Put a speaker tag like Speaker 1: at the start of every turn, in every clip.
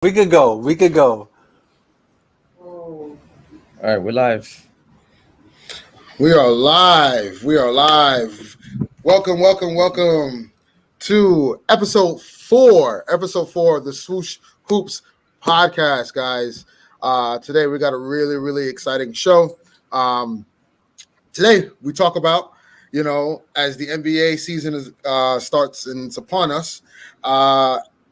Speaker 1: We could go. We could go.
Speaker 2: All right, we're live.
Speaker 3: We are live. We are live. Welcome, welcome, welcome to episode four. Episode four of the Swoosh Hoops podcast, guys. Today we got a really, really exciting show. Today we talk about, as the NBA season starts and it's upon us.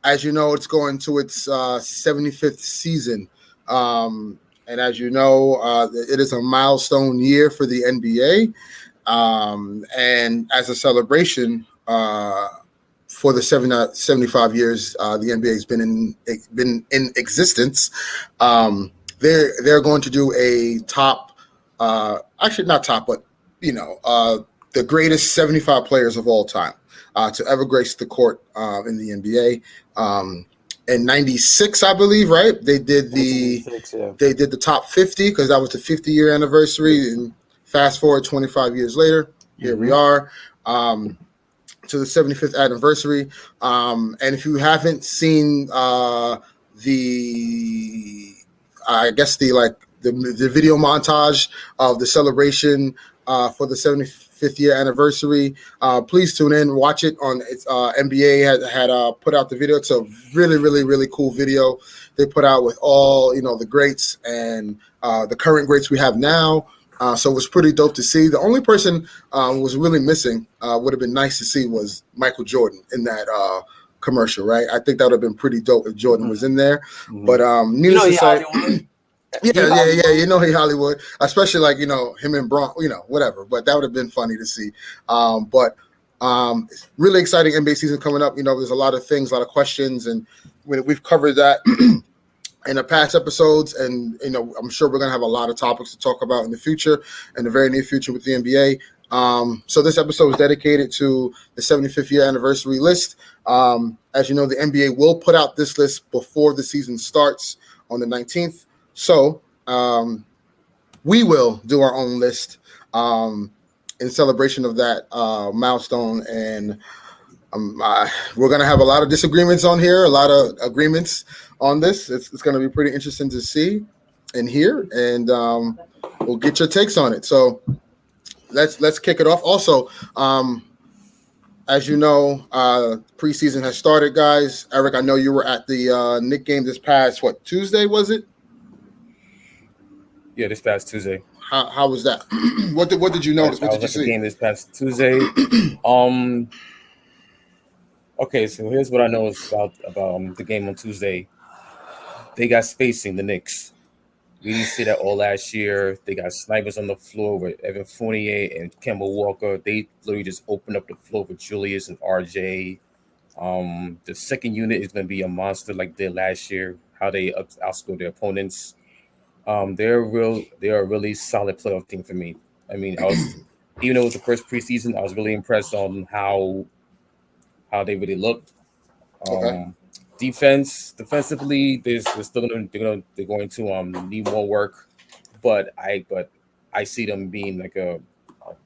Speaker 3: As you know, it's going to its 75th season. And as you know, it is a milestone year for the NBA. And as a celebration for the 75 years the NBA has been in existence, they're going to do a top, actually not top, but the greatest 75 players of all time to ever grace the court in the NBA. In '96, I believe, right? They did the top 50 because that was the 50-year anniversary. And fast forward 25 years later, here we are to the 75th anniversary. And if you haven't seen the video montage of the celebration for the 75th year anniversary, please tune in, watch it on its NBA had put out the video. It's a really, really, really cool video they put out with all the greats and the current greats we have now. So it was pretty dope to see. The only person was really missing, would have been nice to see, was Michael Jordan in that commercial, right? I think that would have been pretty dope if Jordan was in there. But needless to say, yeah, he Hollywood, especially him and Bron, whatever. But that would have been funny to see. But really exciting NBA season coming up. There's a lot of things, a lot of questions, and we've covered that in the past episodes, and I'm sure we're gonna have a lot of topics to talk about in the future, in the very near future with the NBA. So this episode is dedicated to the 75th year anniversary list. As you know, the NBA will put out this list before the season starts on the 19th. So we will do our own list in celebration of that milestone, and we're going to have a lot of disagreements on here, a lot of agreements on this. It's going to be pretty interesting to see and hear, and we'll get your takes on it. So let's kick it off. Also, as you know, preseason has started, guys. Eric, I know you were at the Knick game this past, Tuesday, was it?
Speaker 2: Yeah, this past Tuesday.
Speaker 3: How was that? What did you notice? What did you see?
Speaker 2: The game this past Tuesday. Okay, so here's what I know about the game on Tuesday. They got spacing, the Knicks. We didn't see that all last year. They got snipers on the floor with Evan Fournier and Kemba Walker. They literally just opened up the floor with Julius and RJ. The second unit is going to be a monster like they did last year, how they outscored their opponents. They're a really solid playoff team for me. I mean, even though it was the first preseason, I was really impressed on how they really looked. Defensively, they're going to need more work, but I see them being like a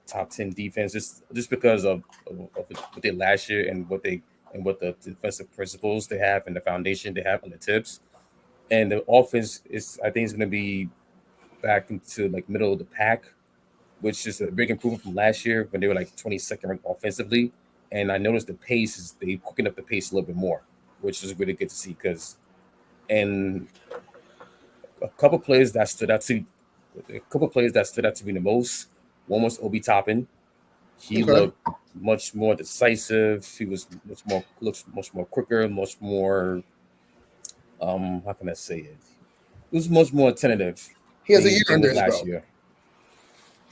Speaker 2: top 10 defense just because of what they did last year and what the defensive principles they have and the foundation they have on the tips. And the offense I think is going to be back into like middle of the pack, which is a big improvement from last year when they were like 22nd ranked offensively. And I noticed they quickened up the pace a little bit more, which is really good to see. And a couple players that stood out to me the most. One was Obi Toppin. He looked much more decisive. He was much more quicker, much more. How can I say it? It was much more tentative.
Speaker 3: He has a year under his belt.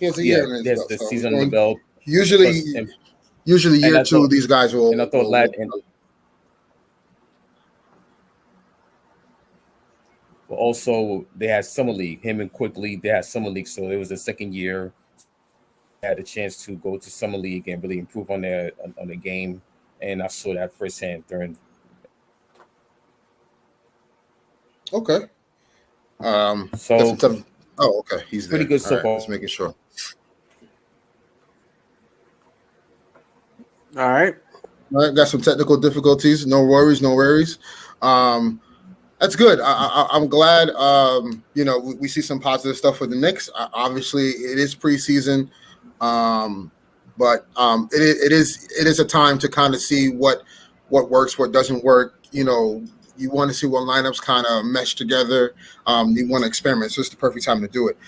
Speaker 3: He has a year under his belt.
Speaker 2: The season under the belt.
Speaker 3: Usually year two, these guys will.
Speaker 2: And I thought but also they had summer league. Him and Quickly, they had summer league, so it was the second year. They had a chance to go to summer league and really improve on their game, and I saw that firsthand during.
Speaker 3: Okay. Okay. He's
Speaker 2: pretty good so far.
Speaker 3: Just making sure.
Speaker 1: All right.
Speaker 3: Got some technical difficulties. No worries. That's good. I'm glad. We see some positive stuff for the Knicks. Obviously, it is preseason, but it is a time to kind of see what works, what doesn't work. You want to see what lineups kind of mesh together. You want to experiment, so it's the perfect time to do it.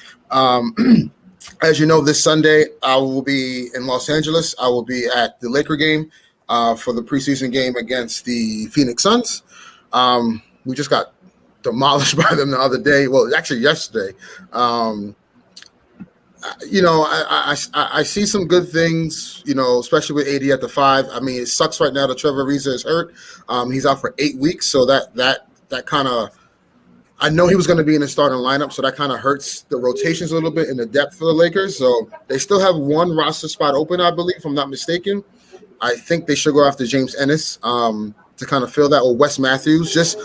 Speaker 3: As you know, this Sunday I will be in Los Angeles. I will be at the Laker game for the preseason game against the Phoenix Suns. We just got demolished by them the other day. Well, actually yesterday. I see some good things, especially with AD at the 5. I mean, it sucks right now that Trevor Ariza is hurt. He's out for 8 weeks, so that kind of, I know he was going to be in the starting lineup, so that kind of hurts the rotations a little bit in the depth for the Lakers. So they still have one roster spot open, I believe, if I'm not mistaken. I think they should go after James Ennis to kind of fill that, or Wes Matthews, just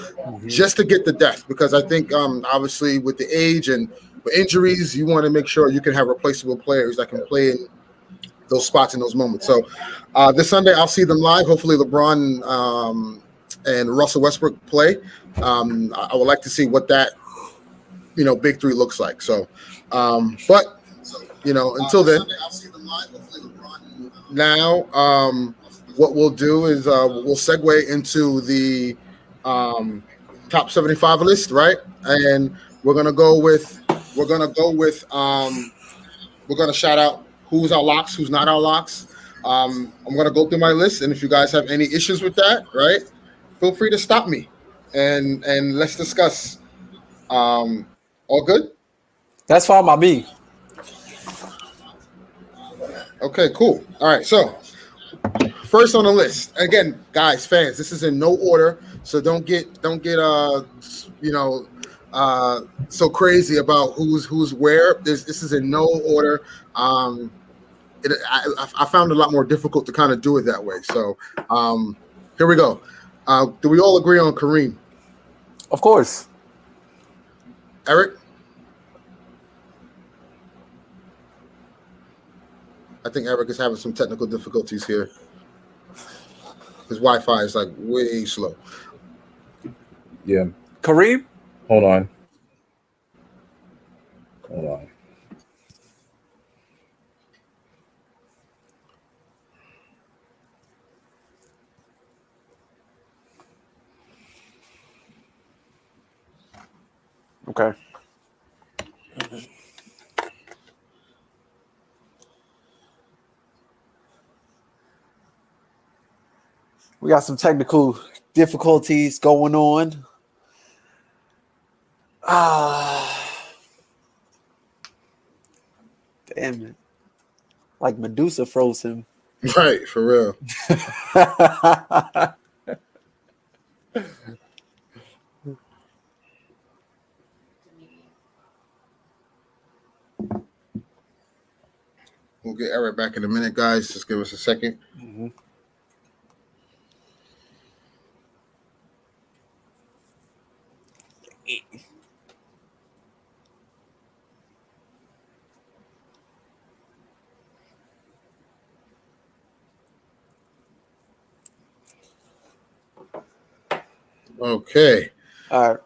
Speaker 3: to get the depth, because I think obviously with the age and with injuries, you want to make sure you can have replaceable players that can play in those spots in those moments. So this Sunday I'll see them live. Hopefully LeBron and Russell Westbrook play. I would like to see what that big three looks like. So, but until then, now what we'll do is we'll segue into the top 75 list, right? And we're gonna shout out who's our locks, who's not our locks. I'm gonna go through my list, and if you guys have any issues with that, right, feel free to stop me and let's discuss. All good?
Speaker 1: That's fine by me.
Speaker 3: Okay, cool. All right, so first on the list, again, guys, fans, this is in no order, so don't get so crazy about who's where. This is in no order. I found it a lot more difficult to kind of do it that way. So here we go. Do we all agree on Kareem?
Speaker 1: Of course.
Speaker 3: Eric? I think Eric is having some technical difficulties here. His Wi-Fi is like way slow.
Speaker 2: Yeah.
Speaker 1: Kareem?
Speaker 2: Hold on.
Speaker 1: Okay. We got some technical difficulties going on. Damn it. Like Medusa froze him.
Speaker 3: Right, for real. We'll get Eric back in a minute, guys. Just give us a second.
Speaker 1: Mm-hmm.
Speaker 3: Okay.
Speaker 1: All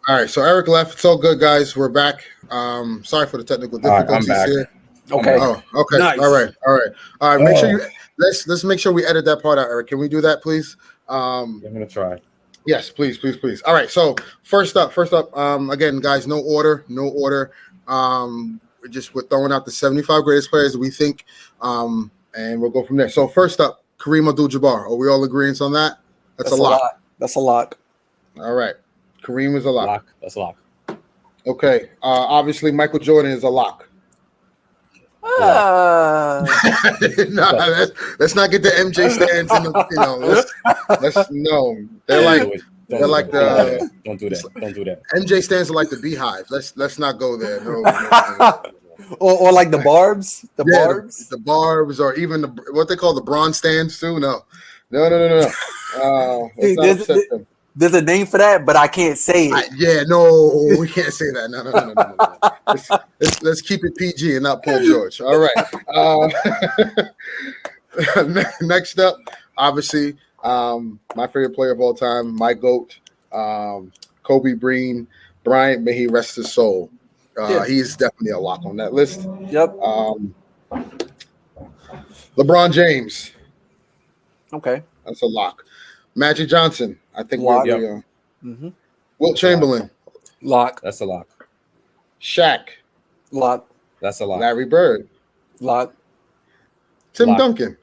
Speaker 3: right. So Eric left. It's all good, guys. We're back. Sorry for the technical difficulties here.
Speaker 1: Okay.
Speaker 3: Oh, okay.
Speaker 1: Nice.
Speaker 3: All right. Make sure let's make sure we edit that part out, Eric. Can we do that, please?
Speaker 2: I'm gonna try.
Speaker 3: Yes, please. All right. So first up. Again, guys, no order. We're throwing out the 75 greatest players we think, and we'll go from there. So first up, Kareem Abdul-Jabbar. Are we all agreeing on that? That's a lock.
Speaker 1: That's a lock.
Speaker 3: All right. Kareem is a lock.
Speaker 2: That's a lock.
Speaker 3: Okay. Obviously, Michael Jordan is a lock.
Speaker 1: No,
Speaker 3: let's not get the MJ stands. Let's no. They're like
Speaker 2: don't do that.
Speaker 3: MJ stands are like the beehive. Let's not go there. No.
Speaker 1: or like the barbs, barbs,
Speaker 3: the barbs, or even what they call the bronze stands too. No.
Speaker 1: There's a name for that, but I can't say it.
Speaker 3: We can't say that. No. Let's keep it PG and not Paul George. All right. Next up, obviously, my favorite player of all time, my GOAT, Kobe Bryant, may he rest his soul.
Speaker 1: Yeah.
Speaker 3: He's definitely a lock on that list.
Speaker 1: Yep.
Speaker 3: LeBron James,
Speaker 1: Okay.
Speaker 3: that's a lock. Magic Johnson, I think
Speaker 1: Lock.
Speaker 3: we agree on.
Speaker 1: Mm-hmm.
Speaker 3: Wilt Chamberlain,
Speaker 1: Lock.
Speaker 2: That's a lock.
Speaker 3: Shaq,
Speaker 1: Lock.
Speaker 2: That's a lock.
Speaker 3: Larry Bird,
Speaker 1: Lock.
Speaker 3: Tim
Speaker 2: Lock.
Speaker 3: Duncan,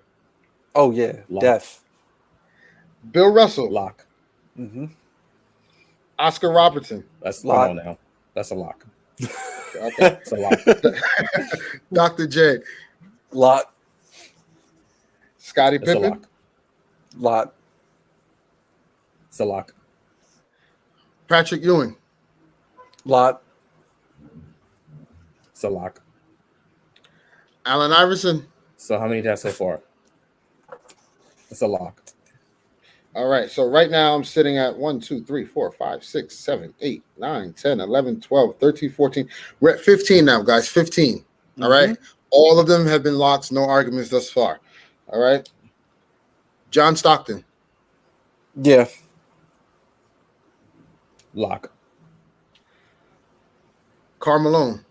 Speaker 1: Oh yeah.
Speaker 2: Lock.
Speaker 1: Def.
Speaker 3: Bill Russell,
Speaker 2: Lock.
Speaker 1: Mm-hmm.
Speaker 3: Oscar Robertson,
Speaker 2: That's
Speaker 1: Lock.
Speaker 2: come on now. That's a lock.
Speaker 3: okay.
Speaker 2: It's a lock.
Speaker 3: Dr. J,
Speaker 1: Lock.
Speaker 3: Scottie
Speaker 2: It's a
Speaker 3: Pippen,
Speaker 2: lock.
Speaker 1: Lock.
Speaker 2: It's a lock.
Speaker 3: Patrick Ewing,
Speaker 1: Lock.
Speaker 2: It's a lock.
Speaker 3: Allen Iverson.
Speaker 2: So how many do I have so far? It's a lock.
Speaker 3: All right. So right now I'm sitting at 1, 2, 3, 4, 5, 6, 7, 8, 9, 10, 11, 12, 13, 14. We're at 15 now, guys. 15. All right. All of them have been locks. No arguments thus far. All right. John Stockton,
Speaker 1: Yeah.
Speaker 2: Lock.
Speaker 3: Karl Malone.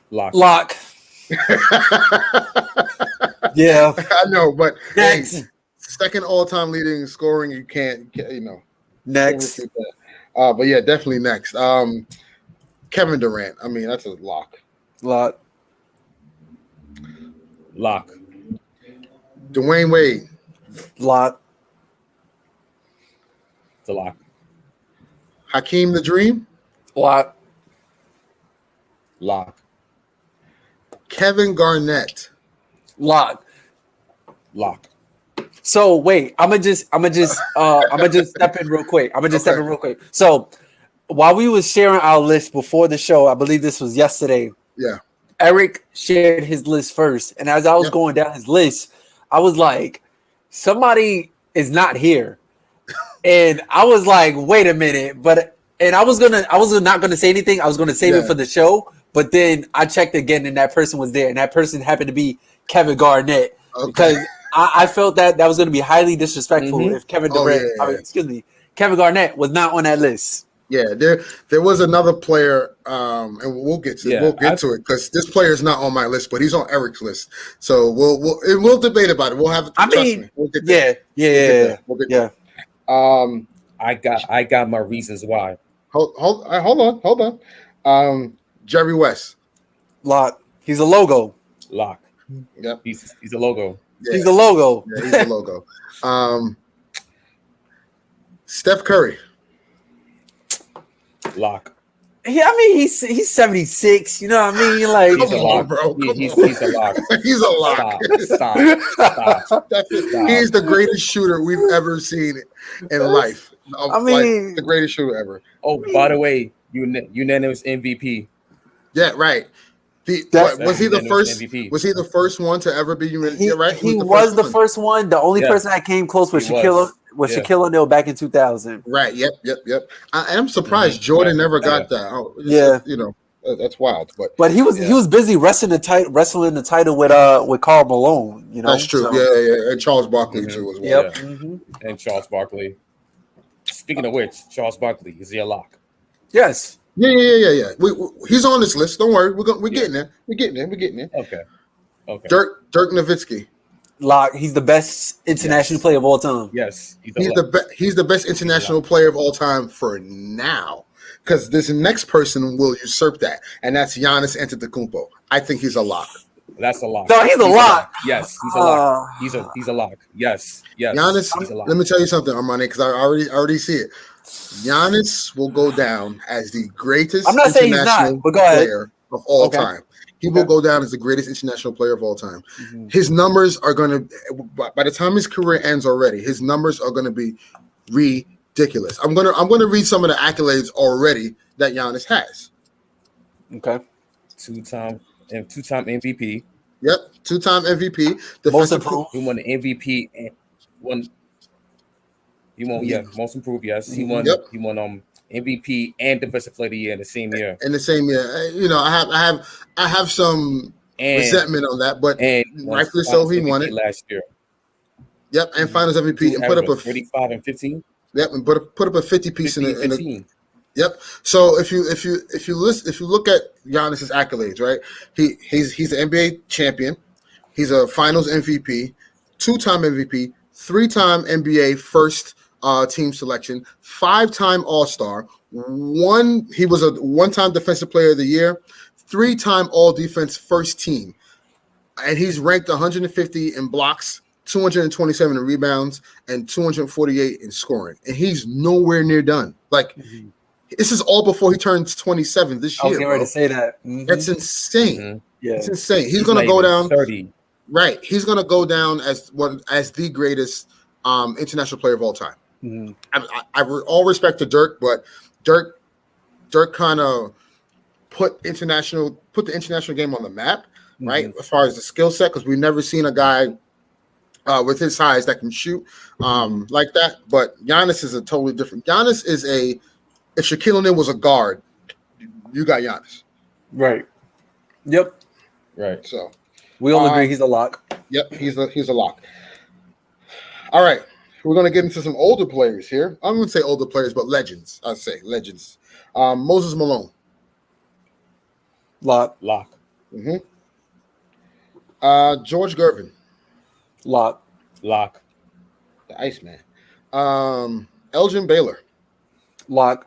Speaker 2: Lock.
Speaker 1: Lock. Yeah.
Speaker 3: I know, but hey,
Speaker 1: Next.
Speaker 3: second all-time leading scoring, you can't can't
Speaker 1: Next.
Speaker 3: refute that. But yeah, definitely next. Kevin Durant. I mean, that's a lock.
Speaker 1: Lock.
Speaker 2: Lock.
Speaker 3: Dwayne Wade,
Speaker 1: Lock.
Speaker 2: It's a lock.
Speaker 3: Hakeem the Dream,
Speaker 1: Lock.
Speaker 2: Lock.
Speaker 3: Kevin Garnett.
Speaker 1: Lock.
Speaker 2: Lock.
Speaker 1: So wait, I'm gonna just step in real quick. Step in real quick. So while we was sharing our list before the show, I believe this was yesterday.
Speaker 3: Yeah.
Speaker 1: Eric shared his list first, and as I was going down his list, I was like, somebody is not here, and I was like, wait a minute, and I was not gonna say anything. I was gonna save it for the show, but then I checked again, and that person was there, and that person happened to be Kevin Garnett, because I felt that was going to be highly disrespectful if Kevin Durant, Kevin Garnett was not on that list.
Speaker 3: Yeah, there was another player, and we'll get to it because this player is not on my list, but he's on Eric's list. So we'll debate about it. We'll have. We'll get there. We'll get there.
Speaker 2: I got my reasons why.
Speaker 3: Hold on. Jerry West.
Speaker 1: Lock. He's a logo.
Speaker 2: Lock.
Speaker 3: Yep.
Speaker 2: He's a logo.
Speaker 1: Yeah. He's a logo.
Speaker 3: Yeah, he's a logo. Steph Curry.
Speaker 2: Lock.
Speaker 1: I mean, he's 76. You know what I mean? Like,
Speaker 2: he's a lock, bro. He's a lock.
Speaker 3: He's a lock. Stop. He's the greatest shooter we've ever seen in life.
Speaker 1: I mean,
Speaker 3: the greatest shooter ever.
Speaker 2: Oh, by the way, unanimous MVP.
Speaker 3: Yeah, right. Was he the first? MVP. Was he the first one to ever be unanimous? Yeah, right.
Speaker 1: He was the first one. The only person that came close was Shaquille O'Neal back in 2000.
Speaker 3: Right. Yep. I am surprised Jordan never got that. Oh, that's wild.
Speaker 1: But he was busy wrestling the title with Karl Malone. You know,
Speaker 3: that's true. So. Yeah, and Charles Barkley too as well.
Speaker 1: Yep.
Speaker 2: Yeah. Mm-hmm. And Charles Barkley. Speaking of which, Charles Barkley, is he a lock?
Speaker 3: Yes. Yeah. He's on this list. Don't worry. We're getting there. We're getting there.
Speaker 2: Okay.
Speaker 3: Dirk Nowitzki.
Speaker 1: Lock. He's the best international player of all time.
Speaker 2: Yes.
Speaker 3: He's the best international player of all time for now. Because this next person will usurp that, and that's Giannis Antetokounmpo. I think he's a lock.
Speaker 2: That's a lock.
Speaker 1: No, he's a lock.
Speaker 2: Yes, he's a lock. He's a lock. Yes.
Speaker 3: Giannis.
Speaker 2: He's a lock.
Speaker 3: Let me tell you something, Armani, because I already see it. Giannis will go down as the greatest international player of all time. He will go down as the greatest international player of all time. Mm-hmm. His numbers are going to, by the time his career ends already, his numbers are going to be ridiculous. I'm going to read some of the accolades already that Giannis has.
Speaker 1: Okay.
Speaker 2: Two-time MVP.
Speaker 3: Yep, two-time MVP.
Speaker 1: Most improved.
Speaker 2: He won the MVP and won. He won, most improved. Yes, he won.
Speaker 3: Yep.
Speaker 2: He won MVP and Defensive Player of the Year in the same year.
Speaker 3: I have some resentment on that, but rightfully so, he won it
Speaker 2: last year.
Speaker 3: Yep, and Finals MVP and put up a
Speaker 2: 35 and 15.
Speaker 3: Yep, and put up a 50 piece
Speaker 2: 50,
Speaker 3: in the
Speaker 2: 15.
Speaker 3: Yep. So if you look at Giannis's accolades, right? He's an NBA champion. He's a Finals MVP, 2-time MVP, 3-time NBA first team selection, 5-time All-Star. He was a 1-time Defensive Player of the Year, 3-time All Defense first team, and he's ranked 150 in blocks, 227 in rebounds, and 248 in scoring. And he's nowhere near done. Like.
Speaker 1: Mhm.
Speaker 3: This is all before he turns 27 this
Speaker 1: I was
Speaker 3: year.
Speaker 1: getting ready
Speaker 3: Bro.
Speaker 1: to say that. Mhm.
Speaker 3: That's insane.
Speaker 2: Mhm.
Speaker 1: Yeah.
Speaker 3: It's insane. He's
Speaker 2: He's
Speaker 3: gonna
Speaker 2: not
Speaker 3: go
Speaker 2: even
Speaker 3: down.
Speaker 2: 30.
Speaker 3: Right. He's gonna go down as the greatest international player of all time.
Speaker 1: Mhm.
Speaker 3: All respect to Dirk, but Dirk kind of put the international game on the map, right?
Speaker 1: Mhm.
Speaker 3: As far as the skill set, because we've never seen a guy with his size that can shoot like that. But Giannis is a totally different. Giannis is if Shaquille O'Neal was a guard, you got Giannis.
Speaker 1: Right. Yep.
Speaker 2: Right.
Speaker 3: So
Speaker 1: We all agree he's a lock.
Speaker 3: yep, he's a lock. All right, we're gonna get into some older players here. I'm gonna say older players, but legends. I'd say legends. Moses Malone.
Speaker 1: Lock.
Speaker 2: Lock.
Speaker 3: Mm-hmm. George Gervin,
Speaker 1: Lock.
Speaker 2: Lock.
Speaker 3: the Iceman. Elgin Baylor.
Speaker 1: Lock.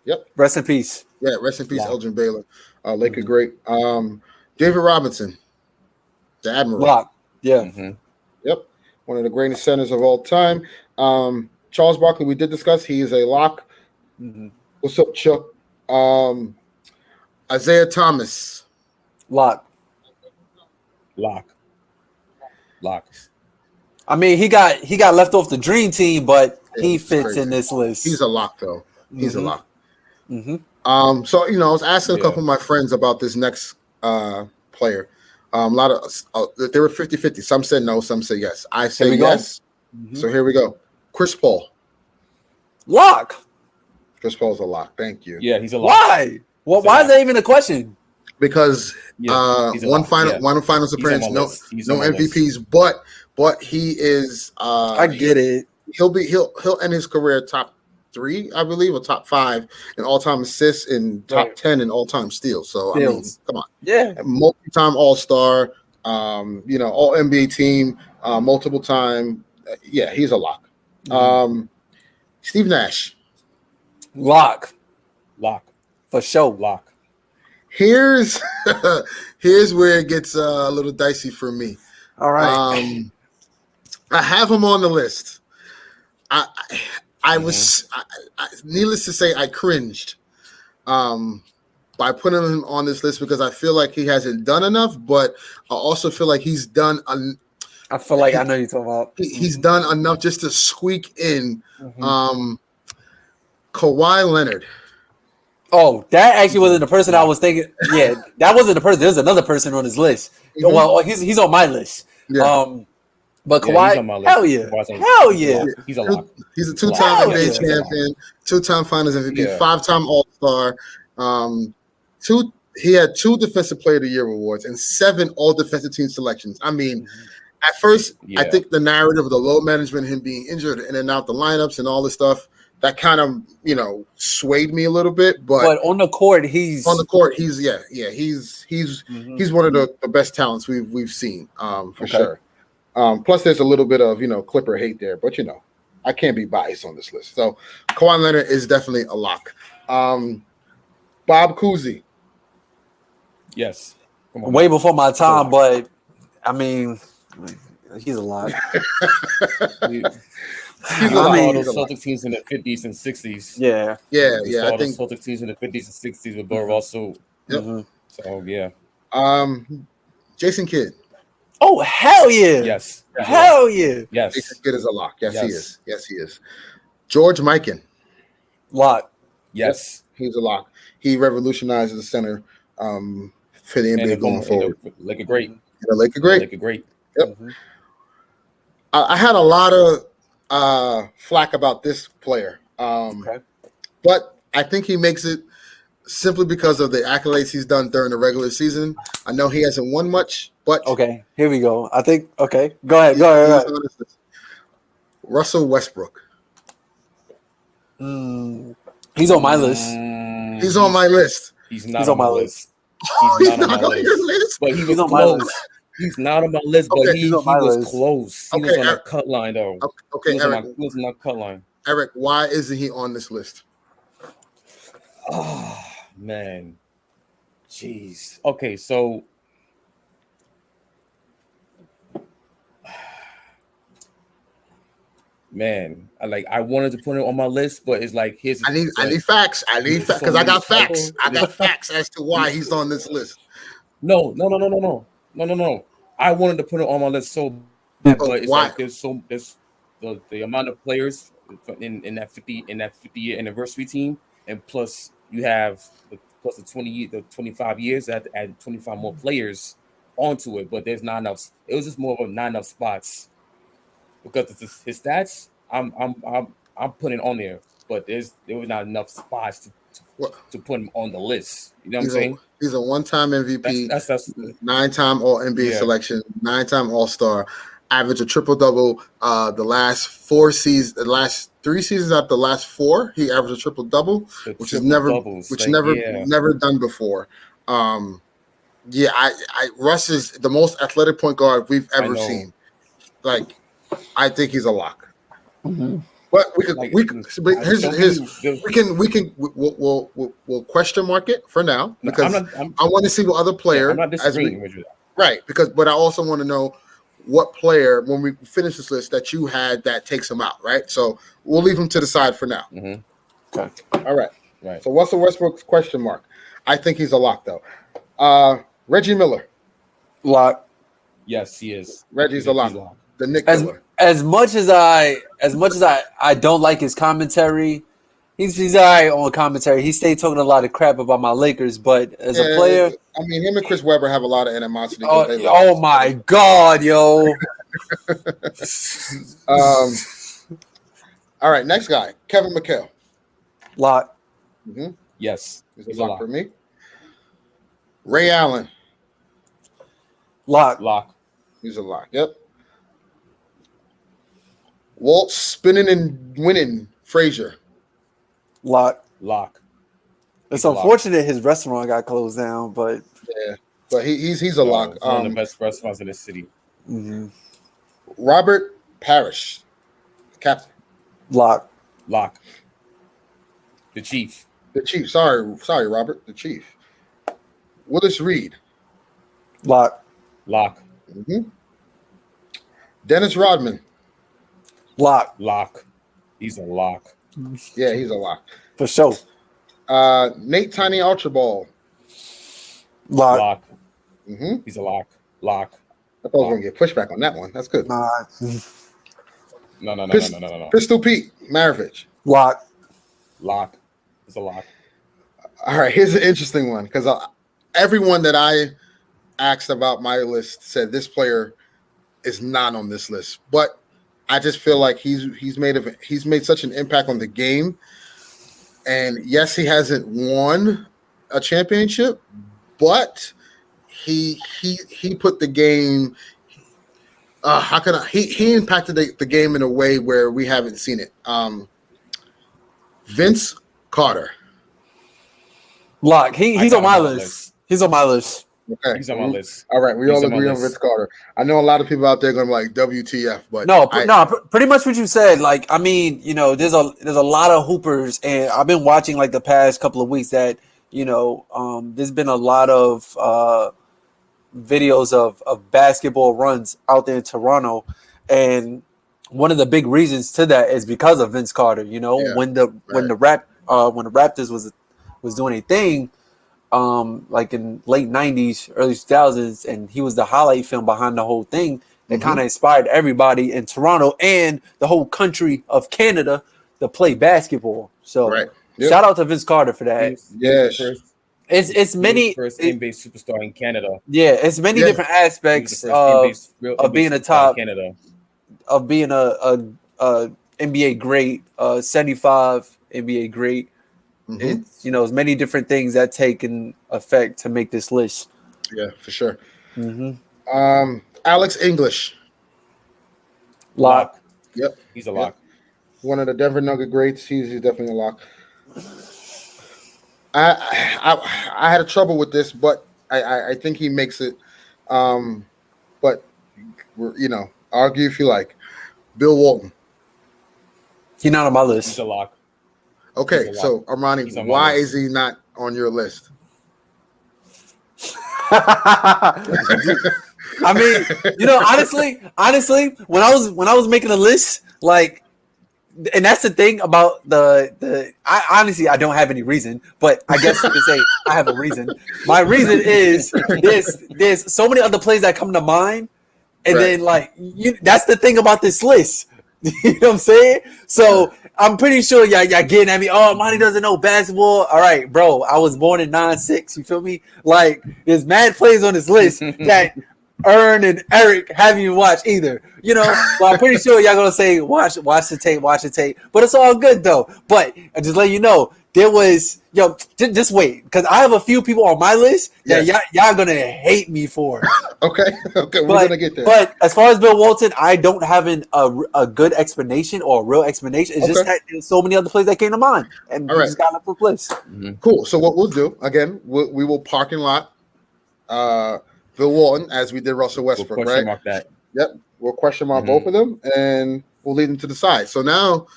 Speaker 3: Yep.
Speaker 1: Rest in peace.
Speaker 3: Yeah, rest in peace,
Speaker 1: Lock.
Speaker 3: Elgin Baylor. Laker great. David Robinson, the Admiral.
Speaker 1: Lock. Yeah.
Speaker 2: Mhm.
Speaker 3: Yep, one of the greatest centers of all time. Charles Barkley, we did discuss. He is a lock.
Speaker 1: Mhm.
Speaker 3: What's up, Chuck? Isaiah Thomas.
Speaker 1: Lock.
Speaker 2: Lock. Lock.
Speaker 1: I mean, he got left off the dream team, but he
Speaker 3: it's
Speaker 1: fits
Speaker 3: crazy.
Speaker 1: in this list.
Speaker 3: He's a lock, though. He's a
Speaker 1: Mhm.
Speaker 3: lock.
Speaker 1: Mhm.
Speaker 3: So I was asking a
Speaker 2: Yeah.
Speaker 3: couple of my friends about this next player. A lot of they were 50-50. Some said no, some said yes. I say
Speaker 1: Here we go.
Speaker 3: yes.
Speaker 1: Mhm.
Speaker 3: So here we go. Chris Paul.
Speaker 1: Lock.
Speaker 3: Chris Paul's a lock. Thank you.
Speaker 2: Yeah, he's a lock.
Speaker 1: Why? Well,
Speaker 2: He's a
Speaker 1: why is
Speaker 2: lock.
Speaker 1: that even a question?
Speaker 3: Because
Speaker 2: Yeah, he's a
Speaker 3: one
Speaker 2: lock.
Speaker 3: final
Speaker 2: Yeah.
Speaker 3: one finals
Speaker 2: He's on
Speaker 3: appearance,
Speaker 2: my
Speaker 3: no
Speaker 2: list. He's
Speaker 3: no
Speaker 2: on my list.
Speaker 3: MVPs, but he is
Speaker 1: I get it.
Speaker 3: he'll end his career top 3, I believe, or top 5 in all-time assists and top
Speaker 1: Right.
Speaker 3: 10 in all-time steals. So I mean,
Speaker 1: Steals.
Speaker 3: come on.
Speaker 1: Yeah.
Speaker 3: Multi-time All-Star, all NBA team, multiple time. Yeah, he's a lock. Steve Nash.
Speaker 1: Lock.
Speaker 2: Lock.
Speaker 1: For sure.
Speaker 2: Lock.
Speaker 3: Here's where it gets a little dicey for me.
Speaker 1: All right.
Speaker 3: I have him on the list. I was, needless to say, I cringed by putting him on this list because I feel like he hasn't done enough, but I also feel like he's done
Speaker 1: I feel like I know you're talking about.
Speaker 3: he's done enough just to squeak in.
Speaker 1: Mhm.
Speaker 3: Kawhi Leonard.
Speaker 1: Oh, that actually wasn't the person I was thinking. Yeah, that wasn't the person. There's another person on his list.
Speaker 3: Mhm.
Speaker 1: Well, he's on my list.
Speaker 3: Yeah.
Speaker 1: But
Speaker 2: Yeah,
Speaker 1: Kawhi,
Speaker 2: he's on my list.
Speaker 1: hell yeah,
Speaker 2: Kawhi's on-
Speaker 1: hell yeah.
Speaker 2: He's a lock.
Speaker 3: He's a 2-time
Speaker 1: Wow.
Speaker 3: NBA
Speaker 1: Yeah.
Speaker 3: champion, 2-time Finals MVP,
Speaker 2: Yeah.
Speaker 3: 5-time All-Star. He had 2 Defensive Player of the Year awards and 7 All Defensive Team selections. I mean, at first, I
Speaker 2: Yeah.
Speaker 3: think the narrative of the load management, him being injured in and out the lineups and all this stuff, that kind of swayed me a little bit.
Speaker 1: But on the court, he's
Speaker 3: on the court, he's
Speaker 1: Mhm.
Speaker 3: he's one of the best talents we've seen for
Speaker 1: Okay.
Speaker 3: sure. Plus, there's a little bit of Clipper hate there, but I can't be biased on this list. So Kawhi Leonard is definitely a lock. Bob Cousy.
Speaker 2: Yes. Come on.
Speaker 1: way before my time.
Speaker 2: So-
Speaker 1: But I mean, he's a lot.
Speaker 2: He-
Speaker 3: He's a
Speaker 2: saw
Speaker 3: lock.
Speaker 1: mean-
Speaker 2: those
Speaker 3: He's a lock.
Speaker 2: Celtics teams in the 50s and 60s.
Speaker 1: Yeah.
Speaker 3: Yeah,
Speaker 2: We
Speaker 3: yeah.
Speaker 2: saw
Speaker 3: I
Speaker 2: those
Speaker 3: think
Speaker 2: Celtics teams in the 50s and 60s with Bill Russell.
Speaker 3: Yep.
Speaker 1: Mhm.
Speaker 2: So yeah.
Speaker 3: Jason Kidd.
Speaker 1: Oh hell yeah!
Speaker 2: Yes.
Speaker 1: Hell yeah!
Speaker 2: Yes.
Speaker 3: Jason Kidd is a lock. Yes, he
Speaker 2: Yes.
Speaker 3: is. Yes, he is. George Mikan.
Speaker 1: Lock.
Speaker 2: Yes.
Speaker 3: He's a lock. He revolutionized the center for the NBA going forward.
Speaker 2: Like a great.
Speaker 3: The Laker great.
Speaker 2: Like a great.
Speaker 3: Yep.
Speaker 1: Mhm.
Speaker 3: I had a lot of flack about this player,
Speaker 1: Okay.
Speaker 3: but I think he makes it simply because of the accolades he's done during the regular season. I know he hasn't won much, but
Speaker 1: Okay. Here we go. I think. Okay. Go ahead. Go ahead.
Speaker 3: Russell Westbrook.
Speaker 1: He's on my list.
Speaker 3: He's on my list.
Speaker 2: He's not on my list. He's not on my
Speaker 3: your
Speaker 2: list.
Speaker 3: list.
Speaker 2: But he was
Speaker 1: on my
Speaker 2: close.
Speaker 1: list.
Speaker 2: He's not on my list, but
Speaker 3: Okay,
Speaker 2: he
Speaker 1: on my
Speaker 2: was
Speaker 1: list.
Speaker 2: close. He
Speaker 3: Okay,
Speaker 2: was on
Speaker 3: Eric.
Speaker 2: a cut line though.
Speaker 3: Okay,
Speaker 2: He
Speaker 3: Eric.
Speaker 2: was on a cut line.
Speaker 3: Eric, why isn't he on this list?
Speaker 2: Oh man. Jeez. Okay, so man, I wanted to put it on my list, but it's like here's
Speaker 3: I need facts. I need facts because I got facts. I got
Speaker 2: There's-
Speaker 3: facts as to why he's on this list.
Speaker 2: No. I wanted to put it on my list so bad, but it's
Speaker 3: why?
Speaker 2: like there's the amount of players in that 50-year anniversary team, and plus you have the 25 years that to add 25 more players onto it, but there's not enough. It was just more of not enough spots because it's his stats. I'm putting on there, but there was not enough spots to put him on the list. You know what I'm saying?
Speaker 3: He's a one-time MVP,
Speaker 2: That's
Speaker 3: 9-time All NBA selection, 9-time All-Star, average a triple-double. The last 3 seasons out the last 4, he averaged a triple-double, which is never done before. Russ is the most athletic point guard we've ever seen. Like, I think he's a lock.
Speaker 1: Mm-hmm.
Speaker 3: But we'll question mark it for now because I want to see what other player.
Speaker 2: I'm not disagreeing with you.
Speaker 3: Right, but I also want to know what player when we finish this list that you had that takes him out. Right, so we'll leave him to the side for now.
Speaker 2: Mm-hmm.
Speaker 3: Okay, all right.
Speaker 2: Right.
Speaker 3: So Russell Westbrook's question mark. I think he's a lock though. Reggie Miller.
Speaker 1: Lock.
Speaker 2: Yes, he is.
Speaker 3: Reggie's a lock. The Nick killer.
Speaker 1: As much as I don't like his commentary, he's all right on commentary. He stayed talking a lot of crap about my Lakers, but as a player,
Speaker 3: I mean, him and Chris Webber have a lot of animosity.
Speaker 1: Oh my God, yo!
Speaker 3: All right, next guy, Kevin McHale.
Speaker 1: Lock.
Speaker 3: Mm-hmm.
Speaker 2: Yes,
Speaker 3: he's a lock for me. Ray Allen.
Speaker 1: Lock.
Speaker 3: He's a lock. Yep. Walt spinning and winning Frazier.
Speaker 1: Lock. It's
Speaker 2: He's
Speaker 1: unfortunate his restaurant got closed down, but
Speaker 3: but he's a lock.
Speaker 2: One of the best restaurants in the city.
Speaker 1: Mm-hmm.
Speaker 3: Robert Parrish, captain.
Speaker 1: Lock.
Speaker 2: The Chief.
Speaker 3: Sorry, Robert. The Chief. Willis Reed.
Speaker 1: Lock.
Speaker 3: Mm-hmm. Dennis Rodman.
Speaker 1: Lock.
Speaker 2: He's a lock.
Speaker 3: Yeah, he's a lock.
Speaker 1: For sure.
Speaker 3: Nate Tiny Archibald.
Speaker 1: Lock.
Speaker 3: Mm-hmm.
Speaker 2: He's a lock.
Speaker 3: I thought I was going to get pushback on that one. That's good.
Speaker 1: Nah.
Speaker 2: No.
Speaker 3: Pistol Pete Maravich.
Speaker 1: Lock.
Speaker 2: It's a lock.
Speaker 3: All right, here's an interesting one because everyone that I asked about my list said this player is not on this list, but I just feel like he's made such an impact on the game. And yes, he hasn't won a championship, but he put the game. He impacted the game in a way where we haven't seen it. Vince Carter.
Speaker 1: Lock. He's on my list. He's on my list.
Speaker 3: Okay,
Speaker 2: he's on my list.
Speaker 3: All right, we all agree on Vince Carter. I know a lot of people out there going to be like WTF, but
Speaker 1: pretty much what you said. Like, I mean, there's a lot of hoopers, and I've been watching like the past couple of weeks that there's been a lot of videos of basketball runs out there in Toronto, and one of the big reasons to that is because of Vince Carter. When the Raptors was doing a thing. Like in late 90s, early 2000s, and he was the highlight film behind the whole thing that kind of inspired everybody in Toronto and the whole country of Canada to play basketball. So shout out to Vince Carter for that.
Speaker 3: Yes.
Speaker 1: It's many
Speaker 2: first NBA superstar in Canada.
Speaker 1: Yeah, it's many different aspects of being a top
Speaker 2: Canada.
Speaker 1: Of being a NBA great, 75 NBA great.
Speaker 3: Mm-hmm.
Speaker 1: It's it's many different things that take in effect to make this list.
Speaker 3: Yeah, for sure.
Speaker 1: Mm-hmm.
Speaker 3: Alex English.
Speaker 1: Lock.
Speaker 3: Yep,
Speaker 2: he's a lock.
Speaker 3: one of the Denver Nugget greats. He's definitely a lock. I had a trouble with this, but I think he makes it. But argue if you like. Bill Walton.
Speaker 1: He's not on my
Speaker 2: He's
Speaker 1: list.
Speaker 2: a lock.
Speaker 3: Okay,
Speaker 2: He's a
Speaker 3: so
Speaker 2: lock.
Speaker 3: Armani,
Speaker 2: He's on my
Speaker 3: why
Speaker 2: list.
Speaker 3: is he not on your list?
Speaker 1: I mean, honestly, when I was making a list, like, and that's the thing about I honestly I don't have any reason, but I guess you could say I have a reason. My reason is there's so many other plays that come to mind, and
Speaker 3: Right.
Speaker 1: then like that's the thing about this list. You know what I'm saying? So I'm pretty sure y'all getting at me. Oh, Monty doesn't know basketball. All right, bro. I was born in '96. You feel me? Like there's mad plays on this list that Ern and Eric haven't even watched either. You know, but I'm pretty sure y'all gonna say watch the tape. But it's all good though. But I just let you know there was just wait because I have a few people on my list that y'all gonna hate me for.
Speaker 3: Okay, we're gonna get there.
Speaker 1: But as far as Bill Walton, I don't have a good explanation or a real explanation. It's just that there's so many other plays that came to mind, and
Speaker 3: All
Speaker 1: we
Speaker 3: right.
Speaker 1: just got up for place.
Speaker 3: Cool. So what we'll do again, we will parking lot Bill Walton as we did Russell Westbrook,
Speaker 2: We'll question
Speaker 3: right?
Speaker 2: mark that.
Speaker 3: Yep. We'll question mark both of them, and we'll lead them to the side. So now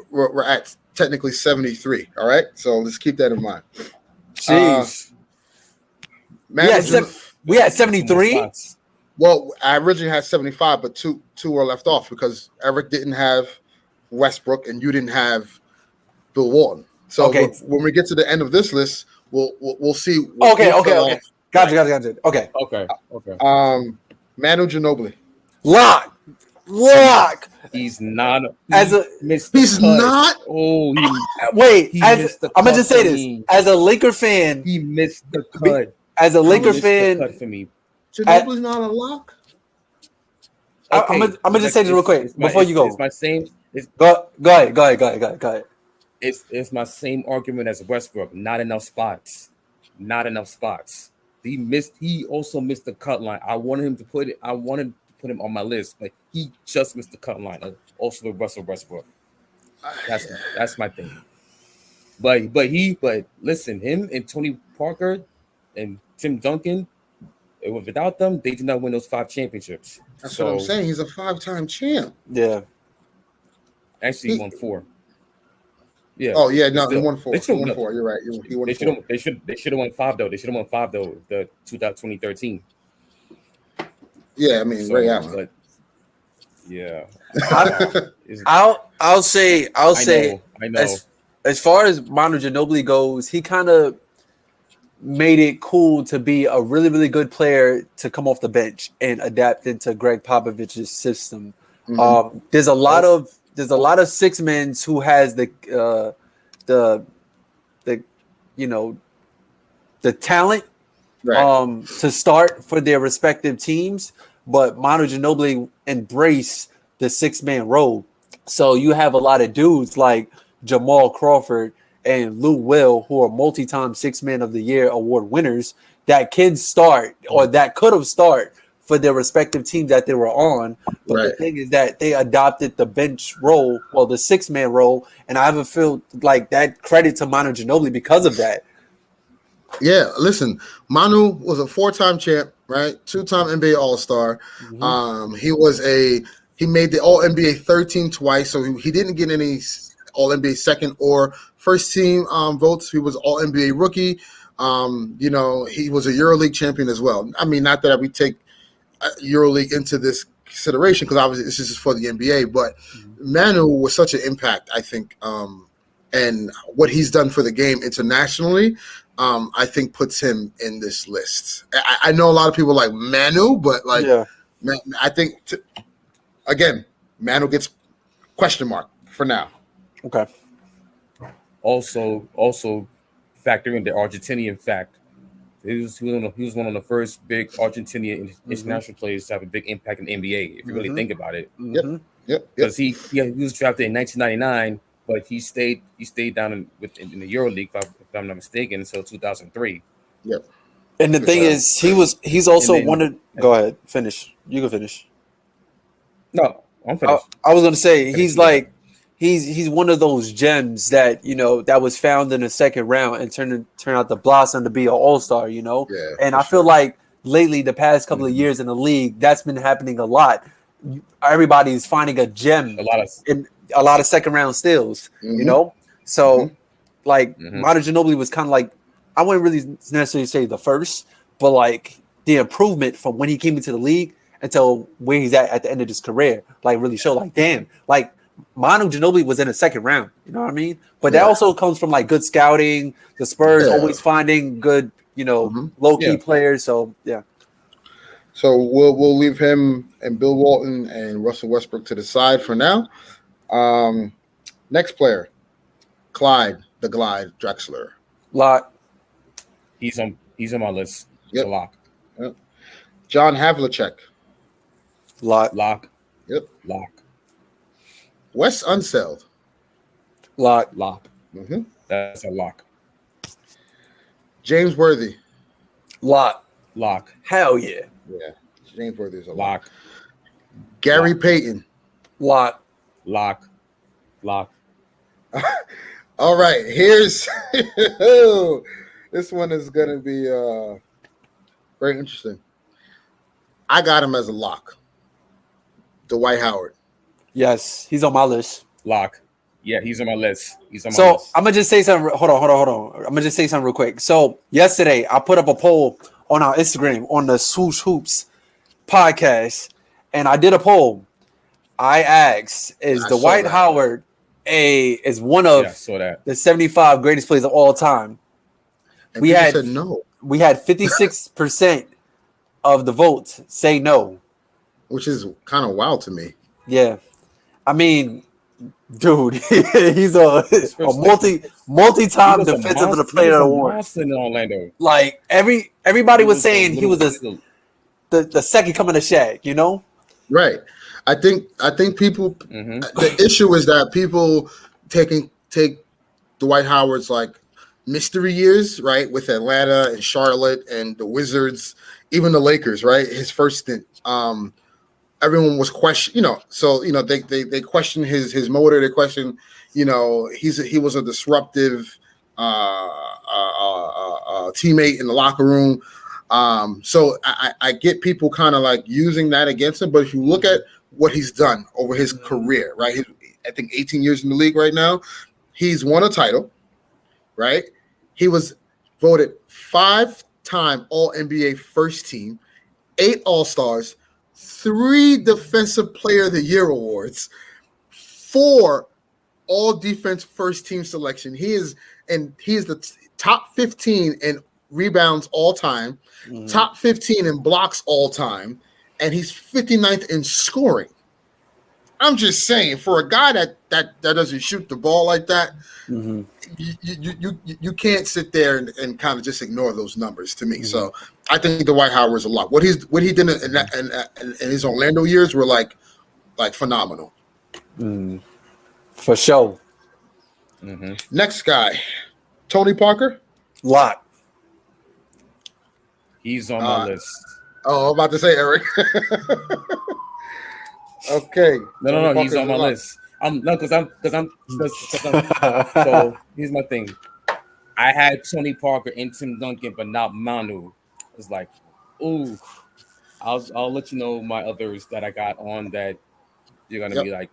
Speaker 3: we're at technically 73. All right. So let's keep that in mind.
Speaker 1: Jeez. We had 73.
Speaker 3: Well, I originally had 75, but two were left off because Eric didn't have Westbrook and you didn't have Bill Walton. So when we get to the end of this list, we'll see.
Speaker 1: Okay. Gotcha. Okay.
Speaker 3: Manu Ginobili.
Speaker 1: Lock.
Speaker 2: He's not.
Speaker 3: He's not.
Speaker 2: Oh,
Speaker 1: wait. I'm gonna just say this as a Laker fan.
Speaker 2: He missed the cut.
Speaker 1: As a Laker fan,
Speaker 2: cut for me.
Speaker 3: Ginobili's not a lock.
Speaker 1: I'm gonna just say this real quick before you go.
Speaker 2: It's my same.
Speaker 1: Go ahead.
Speaker 2: It's my same argument as Westbrook. Not enough spots. He also missed the cut line. I wanted to put him on my list, but he just missed the cut line. Also with Russell Westbrook. That's my thing. But listen, him and Tony Parker and Tim Duncan, without them, they did not win those 5 championships.
Speaker 3: That's what I'm saying. He's a 5-time champ.
Speaker 1: Yeah.
Speaker 2: Actually, he won 4. Yeah.
Speaker 3: Oh yeah, no, he won 4.
Speaker 2: He
Speaker 3: won 4. You're right. He won 4.
Speaker 2: They should have won 5 though. They should have won 5 though. The 2013.
Speaker 3: Yeah, I mean Ray Allen.
Speaker 2: But yeah.
Speaker 1: I'll say.
Speaker 2: I know.
Speaker 1: As far as Manu Ginobili goes, he kind of made it cool to be a really, really good player to come off the bench and adapt into Greg Popovich's system. Mm-hmm. There's a lot of six men who has the talent to start for their respective teams, but Manu Ginobili embraced the 6-man role. So you have a lot of dudes like Jamal Crawford and Lou Will, who are multi-time 6-man of the year award winners, that can start or that could have started for their respective teams that they were on. But the thing is that they adopted the bench role, well, the 6-man role, and I haven't felt like that credit to Manu Ginobili because of that.
Speaker 3: Yeah, listen, Manu was a 4-time champ, right? 2-time NBA All-Star. Mm-hmm. He made the All-NBA 13 twice, so he didn't get any All-NBA second or first team votes. He was All-NBA rookie. He was a EuroLeague champion as well. I mean, not that we take EuroLeague into this consideration because obviously this is just for the NBA, but Manu was such an impact, I think, and what he's done for the game internationally, I think puts him in this list. I know a lot of people like Manu, but I think again, Manu gets question mark for now.
Speaker 1: Okay.
Speaker 2: Also factor in the Argentinian fact. He was one of the first big Argentinian international players to have a big impact in the NBA, if you really think about it.
Speaker 3: Yep.
Speaker 2: Because he was drafted in 1999, but he stayed down in the EuroLeague, if I'm not mistaken, until 2003.
Speaker 3: Yep.
Speaker 1: And the thing is, he's also wanted. Go ahead, finish. You can finish.
Speaker 2: No, I'm finished.
Speaker 1: I was gonna say he's
Speaker 2: Finish.
Speaker 1: like he's one of those gems that that was found in the second round and turned out to blossom to be an all-star.
Speaker 3: Yeah,
Speaker 1: and
Speaker 3: for
Speaker 1: I feel
Speaker 3: sure.
Speaker 1: like lately, the past couple of
Speaker 2: Mhm.
Speaker 1: years in the league, that's been happening a lot. Everybody's finding a gem
Speaker 2: A lot of
Speaker 1: in a lot of second round steals.
Speaker 3: Mhm.
Speaker 1: So like
Speaker 2: Mhm.
Speaker 1: Manu Ginobili was kind of like, I wouldn't really necessarily say the first, but like the improvement from when he came into the league until where he's at the end of his career, like really showed like, damn, like Manu Ginobili was in the second round. You know what I mean? But that
Speaker 3: Yeah.
Speaker 1: also comes from like good scouting, the Spurs
Speaker 3: Yeah.
Speaker 1: always finding good,
Speaker 3: Mhm.
Speaker 1: low key
Speaker 2: Yeah.
Speaker 1: players. So yeah.
Speaker 3: So we'll leave him and Bill Walton and Russell Westbrook to the side for now. Next player, Clyde the Glide Drexler.
Speaker 1: Lot.
Speaker 2: he's on my list. He's
Speaker 3: Yep.
Speaker 2: a lock.
Speaker 3: John Havlicek.
Speaker 1: Lot.
Speaker 2: Lock.
Speaker 3: Yep.
Speaker 2: Lock.
Speaker 3: Wes Unseld.
Speaker 1: Lot.
Speaker 2: Lock.
Speaker 3: Mm-hmm.
Speaker 2: That's a lock.
Speaker 3: James Worthy.
Speaker 1: Lot.
Speaker 2: Lock.
Speaker 1: Hell yeah.
Speaker 3: Yeah. James Worthy is a lock.
Speaker 2: Lock.
Speaker 3: Gary
Speaker 2: Lock.
Speaker 3: Payton.
Speaker 1: Lot.
Speaker 2: Lock. Lock.
Speaker 3: All right. Here's this one is gonna be very interesting. I got him as a lock. Dwight Howard.
Speaker 1: Yes, he's on my list.
Speaker 2: Lock. Yeah, he's on my list. He's on my
Speaker 1: So
Speaker 2: list.
Speaker 1: I'm gonna just say something. Hold on. I'm gonna just say something real quick. So yesterday I put up a poll on our Instagram on the Swoosh Hoops podcast, and I did a poll. I asked, "Is
Speaker 3: I saw
Speaker 1: Dwight
Speaker 3: that.
Speaker 1: Howard is one of
Speaker 2: Yeah, I saw that.
Speaker 1: the 75 greatest players of all time?"
Speaker 3: And
Speaker 1: We
Speaker 3: people
Speaker 1: had-
Speaker 3: said no,
Speaker 1: We had 56% of the votes say no.
Speaker 3: which is kind of wild to me.
Speaker 1: Yeah, I mean, dude, he's a multi-time
Speaker 2: He was a
Speaker 1: defensive
Speaker 2: monster-
Speaker 1: player
Speaker 2: he was a
Speaker 1: award.
Speaker 2: monster in Orlando.
Speaker 1: Like everybody was saying he was
Speaker 2: little-
Speaker 1: the second coming of Shaq.
Speaker 3: Right. I think people.
Speaker 2: Mhm.
Speaker 3: The issue is that people take Dwight Howard's like mystery years, right, with Atlanta and Charlotte and the Wizards, even the Lakers, right. His first stint. Everyone was so they question his motor. They question, he was a disruptive teammate in the locker room. So I get people kind of like using that against him, but if you look at what he's done over his career, right? I think 18 years in the league right now. He's won a title, right? He was voted 5-time All-NBA first team, 8 All-Stars, 3 Defensive Player of the Year awards, 4 All-Defense first team selection. He is the top 15 in rebounds all time, top 15 in blocks all time, and he's 59th in scoring. I'm just saying, for a guy that doesn't shoot the ball like that, you can't sit there and kind of just ignore those numbers to me. So I think Dwight Howard is a lot. What he did in his Orlando years were like phenomenal.
Speaker 1: For sure.
Speaker 3: Next guy, Tony Parker.
Speaker 1: Lot.
Speaker 2: He's on my list.
Speaker 3: Oh, I'm about to say Eric. Okay.
Speaker 2: No.
Speaker 3: Tony
Speaker 2: He's on my
Speaker 3: Parker's
Speaker 2: list. So here's my thing. I had Tony Parker and Tim Duncan, but not Manu. It's like, ooh. I'll let you know my others that I got on that you're gonna be like,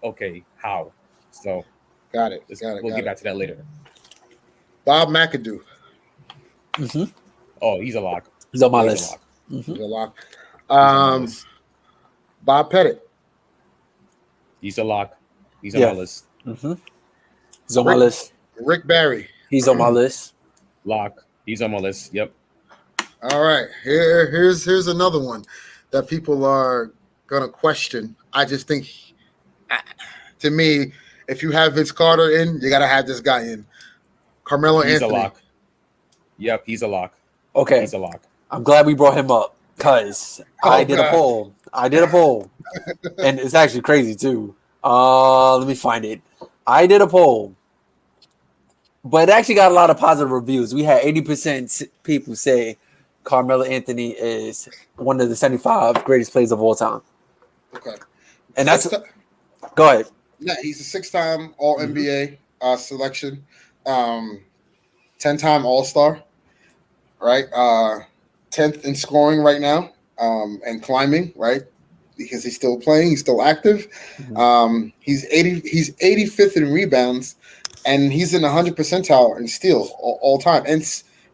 Speaker 2: okay, how? So
Speaker 3: Got it.
Speaker 2: We'll get back to that later.
Speaker 3: Bob McAdoo.
Speaker 2: Oh, he's a lock.
Speaker 1: He's on my
Speaker 2: He's
Speaker 1: list.
Speaker 2: a lock.
Speaker 3: He's a lock.
Speaker 2: He's on my list.
Speaker 3: Bob Pettit.
Speaker 2: He's a lock. He's on
Speaker 1: Yeah.
Speaker 2: my list.
Speaker 1: He's on my list.
Speaker 3: Rick Barry.
Speaker 1: He's on my list.
Speaker 2: Lock. He's on my list. Yep.
Speaker 3: All right. Here's another one that people are gonna question. I just think, to me, if you have Vince Carter in, you gotta have this guy in. Carmelo
Speaker 2: He's
Speaker 3: Anthony.
Speaker 2: a lock. Yep, he's a lock.
Speaker 1: Okay.
Speaker 2: He's a lock.
Speaker 1: I'm glad we brought him up because I did a poll. And it's actually crazy too. Let me find it. I did a poll, but it actually got a lot of positive reviews. We had 80% people say Carmelo Anthony is one of the 75 greatest players of all time.
Speaker 3: Okay.
Speaker 1: And that's go ahead.
Speaker 3: Yeah, he's a 6-time All NBA selection, 10-time All Star, right? 10th in scoring right now, and climbing, right? Because he's still playing, he's still active. He's 85th in rebounds, and he's in the 100th percentile in steals all time. And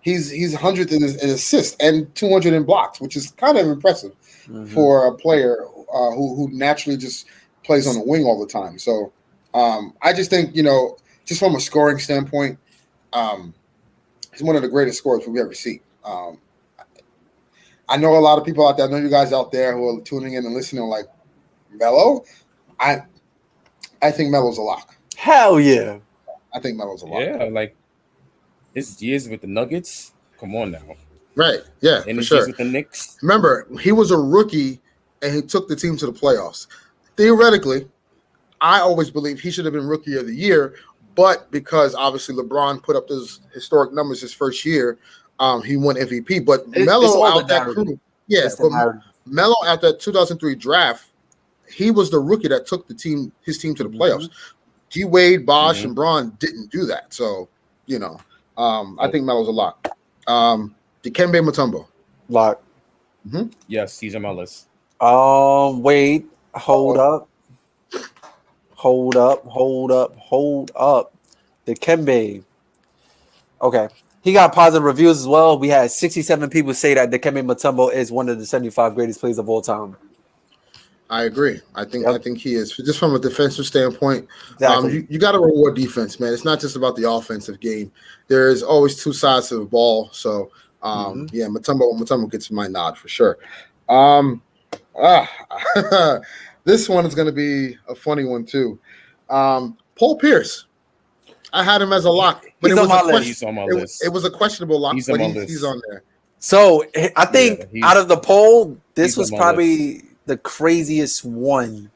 Speaker 3: he's 100th in assists and 200 in blocks, which is kind of impressive for a player who naturally just plays on the wing all the time. So I just think, just from a scoring standpoint, he's one of the greatest scorers we've ever seen. I know a lot of people out there, I know you guys out there who are tuning in and listening like, Melo? I think Melo's a lock.
Speaker 1: Hell yeah.
Speaker 3: I think Melo's a lock.
Speaker 2: Yeah, like his years with the Nuggets. Come on now.
Speaker 3: Right. Yeah,
Speaker 2: And
Speaker 3: for
Speaker 2: his
Speaker 3: sure.
Speaker 2: years with the Knicks.
Speaker 3: Remember, he was a rookie and he took the team to the playoffs. Theoretically, I always believe he should have been Rookie of the Year, but because obviously LeBron put up those historic numbers his first year, he won MVP. But Melo out that crew, but Melo out that 2003 draft, he was the rookie that took his team to the playoffs. G Wade, Bosh, and Braun didn't do that. So, I think Melo's a lock. Dikembe Mutombo.
Speaker 1: Lock.
Speaker 2: Yes, he's on my list.
Speaker 1: Wait, hold up. Dikembe. Okay. He got positive reviews as well. We had 67 people say that Dikembe Mutombo is one of the 75 greatest players of all time.
Speaker 3: I agree. I think he is. Just from a defensive standpoint,
Speaker 1: Exactly.
Speaker 3: you got to reward defense, man. It's not just about the offensive game. There's always two sides to the ball. So, yeah, Mutombo gets my nod for sure. This one is going to be a funny one too. Paul Pierce. I had him as a lock, but
Speaker 1: He's
Speaker 2: on my list.
Speaker 3: It was a questionable lock,
Speaker 2: He's
Speaker 3: but
Speaker 2: on my list.
Speaker 3: he's on there.
Speaker 1: So I think out of the poll, this
Speaker 2: he's
Speaker 1: was
Speaker 2: on my
Speaker 1: probably the craziest one.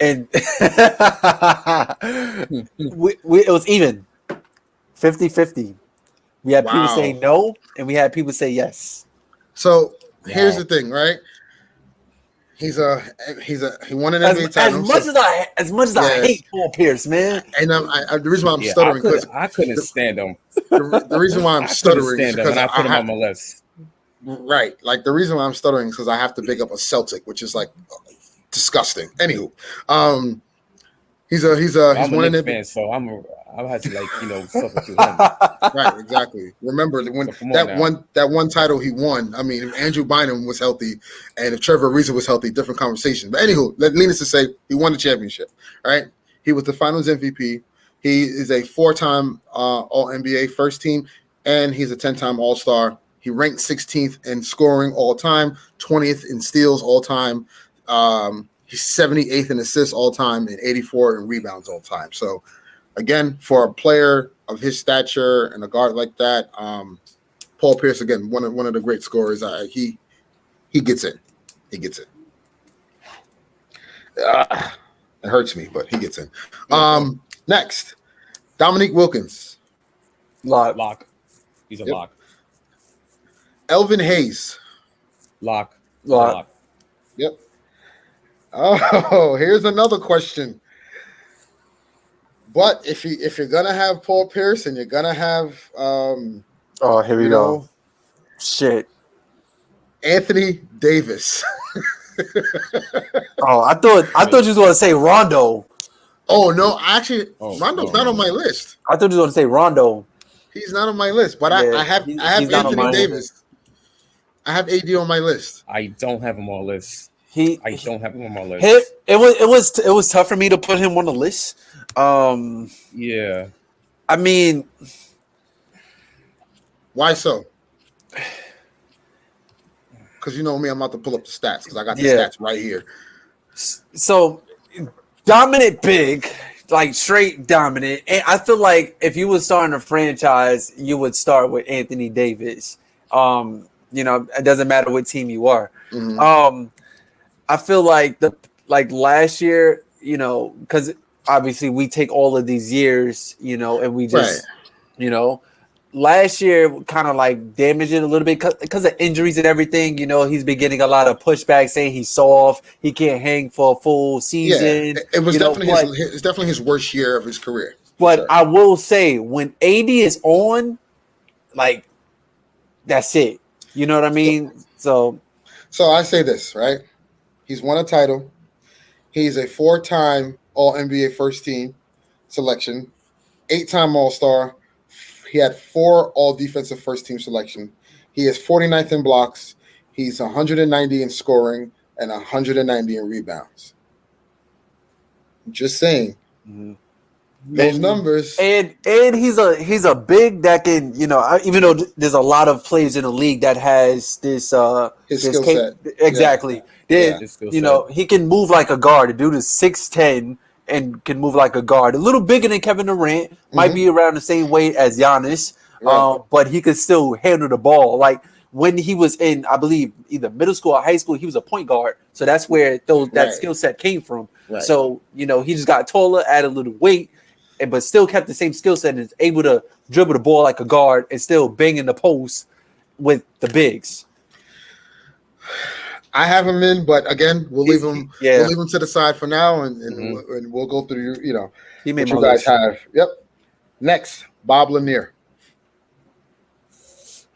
Speaker 1: And it was even 50-50. We had people say no, and we had people say yes.
Speaker 3: So here's the thing, right? He won an NBA title.
Speaker 1: As much as I hate Paul Pierce, man.
Speaker 3: And the reason why I'm stuttering because
Speaker 2: I couldn't stand him.
Speaker 3: The reason why I'm stuttering is because
Speaker 2: I put him on my list.
Speaker 3: Right, like the reason why I'm stuttering is because I have to pick up a Celtic, which is like disgusting. Anywho, he's
Speaker 2: I'm a
Speaker 3: one
Speaker 2: Knicks
Speaker 3: of
Speaker 2: fan, so I had to suffer through him.
Speaker 3: Right, exactly. Remember when that one title he won. I mean, if Andrew Bynum was healthy, and if Trevor Ariza was healthy, different conversation. But anywho, needless to say, he won the championship. Right, he was the Finals MVP. He is a 4-time All NBA first team, and he's a 10-time All Star. He ranked 16th in scoring all time, 20th in steals all time. He's 78th in assists all time, and 84 in rebounds all time. So, again, for a player of his stature and a guard like that, Paul Pierce, again, one of the great scorers. He gets in. He gets in. It hurts me, but he gets in. Next, Dominique Wilkins.
Speaker 2: Lock. He's a lock.
Speaker 3: Elvin Hayes.
Speaker 2: Lock.
Speaker 3: Yep. Oh, here's another question. But if you're gonna have Paul Pierce and you're gonna have
Speaker 1: here we go. Shit.
Speaker 3: Anthony Davis.
Speaker 1: I thought you was gonna say Rondo.
Speaker 3: Oh no, actually Rondo's not on my list.
Speaker 1: I thought you was gonna say Rondo.
Speaker 3: He's not on my list, but I have Anthony Davis. I have AD on my list.
Speaker 2: I don't have him on my list. I don't have him on my list.
Speaker 1: It was tough for me to put him on the list.
Speaker 2: Yeah.
Speaker 1: I mean,
Speaker 3: why so? Because you know me, I'm about to pull up the stats because I got the stats right here.
Speaker 1: So dominant big, like straight dominant. And I feel like if you were starting a franchise, you would start with Anthony Davis. It doesn't matter what team you are.
Speaker 3: Mm-hmm.
Speaker 1: I feel like last year, because obviously we take all of these years, and we just, last year kind of like damaged it a little bit because of injuries and everything. You know, he's been getting a lot of pushback saying he's soft, he can't hang for a full season.
Speaker 3: It was
Speaker 1: you know,
Speaker 3: definitely it's definitely his worst year of his career.
Speaker 1: But
Speaker 3: Sure.
Speaker 1: I will say, when AD is on, like, that's it. You know what I mean? So
Speaker 3: I say this, right? He's won a title. He's a 4-time All NBA first team selection, 8-time All Star. He had 4 All Defensive first team selection. He is 49th in blocks. He's 190 in scoring and 190 in rebounds. Just saying.
Speaker 1: mm-hmm.
Speaker 3: Those numbers,
Speaker 1: and he's a big that can, you know, even though there's a lot of players in the league that has this
Speaker 3: his
Speaker 1: this
Speaker 3: skill set.
Speaker 1: exactly.
Speaker 3: Yeah.
Speaker 1: You know, he can move like a guard. The dude is 6'10" and can move like a guard. A little bigger than Kevin Durant, might be around the same weight as Giannis,
Speaker 3: Right.
Speaker 1: but he could still handle the ball. Like when he was in, I believe, either middle school or high school, he was a point guard. So that's where that
Speaker 3: Right.
Speaker 1: skill set came from.
Speaker 3: Right.
Speaker 1: So, you know, he just got taller, added a little weight, but still kept the same skill set and is able to dribble the ball like a guard and still bang in the post with the bigs.
Speaker 3: I have him in, but again, we'll leave him.
Speaker 1: Yeah.
Speaker 3: We'll leave him to the side for now, and we'll go through. You know,
Speaker 1: He made
Speaker 3: what
Speaker 1: my
Speaker 3: you guys
Speaker 1: list.
Speaker 3: have. Yep. Next, Bob Lanier.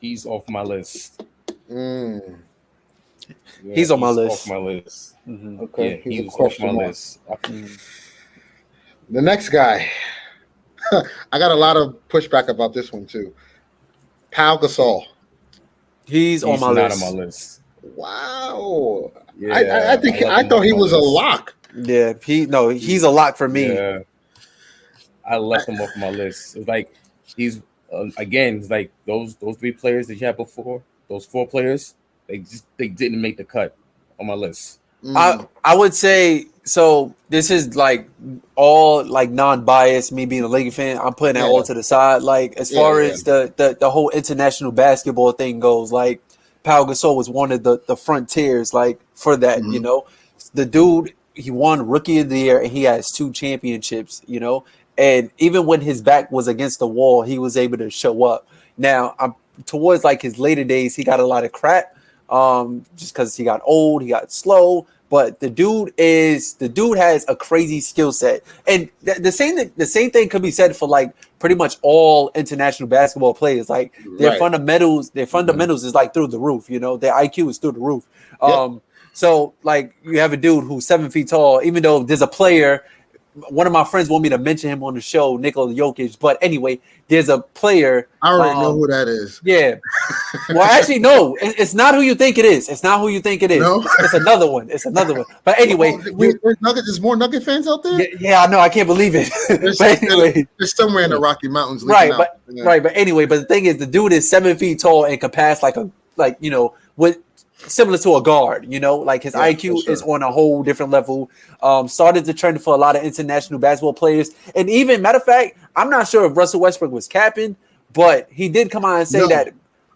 Speaker 2: He's off my list.
Speaker 3: Mm.
Speaker 2: Yeah,
Speaker 1: He's on my list.
Speaker 2: Off my list.
Speaker 1: Mhm.
Speaker 3: Okay,
Speaker 2: Yeah,
Speaker 3: he's
Speaker 2: he
Speaker 3: a
Speaker 2: was off
Speaker 3: question
Speaker 2: my
Speaker 3: mark.
Speaker 2: list.
Speaker 3: The next guy, I got a lot of pushback about this one too. Pau Gasol.
Speaker 1: He's on my
Speaker 2: not
Speaker 1: list.
Speaker 2: on my list.
Speaker 3: Wow.
Speaker 2: Yeah,
Speaker 3: I thought he was a lock.
Speaker 1: Yeah, he's a lock for me.
Speaker 2: Yeah. I left him off my list. It's like he's again. It's like those 3 players that you had before. Those 4 players, they didn't make the cut on my list.
Speaker 1: I would say so. This is like all like non-biased. Me being a Lakers fan, I'm putting that all to the side. Like as far as the whole international basketball thing goes, like Pau Gasol was one of the frontiers, like for that. You know, the dude, he won Rookie of the Year and he has 2 championships. You know, and even when his back was against the wall, he was able to show up. Now, I'm towards like his later days, he got a lot of crap. Just because he got old, he got slow. But the dude has a crazy skill set, and the same thing could be said for like pretty much all international basketball players. Like their fundamentals is like through the roof. You know, their IQ is through the roof. So like you have a dude who's 7 feet tall, even though there's a player. One of my friends want me to mention him on the show, Nikola Jokic. But anyway, there's a player.
Speaker 3: I already know who that is.
Speaker 1: Yeah. Well, actually, no. It's not who you think it is. It's not who you think it is.
Speaker 3: No?
Speaker 1: It's another one. But anyway,
Speaker 3: there's more Nugget fans out there.
Speaker 1: yeah, I know. I can't believe it. But anyway,
Speaker 3: there's somewhere in the Rocky Mountains.
Speaker 1: right? But anyway, but the thing is, the dude is 7 feet tall and can pass similar to a guard, you know, like his IQ is on a whole different level. Started to trend for a lot of international basketball players. And even, matter of fact, I'm not sure if Russell Westbrook was capping, but he did come out and say that.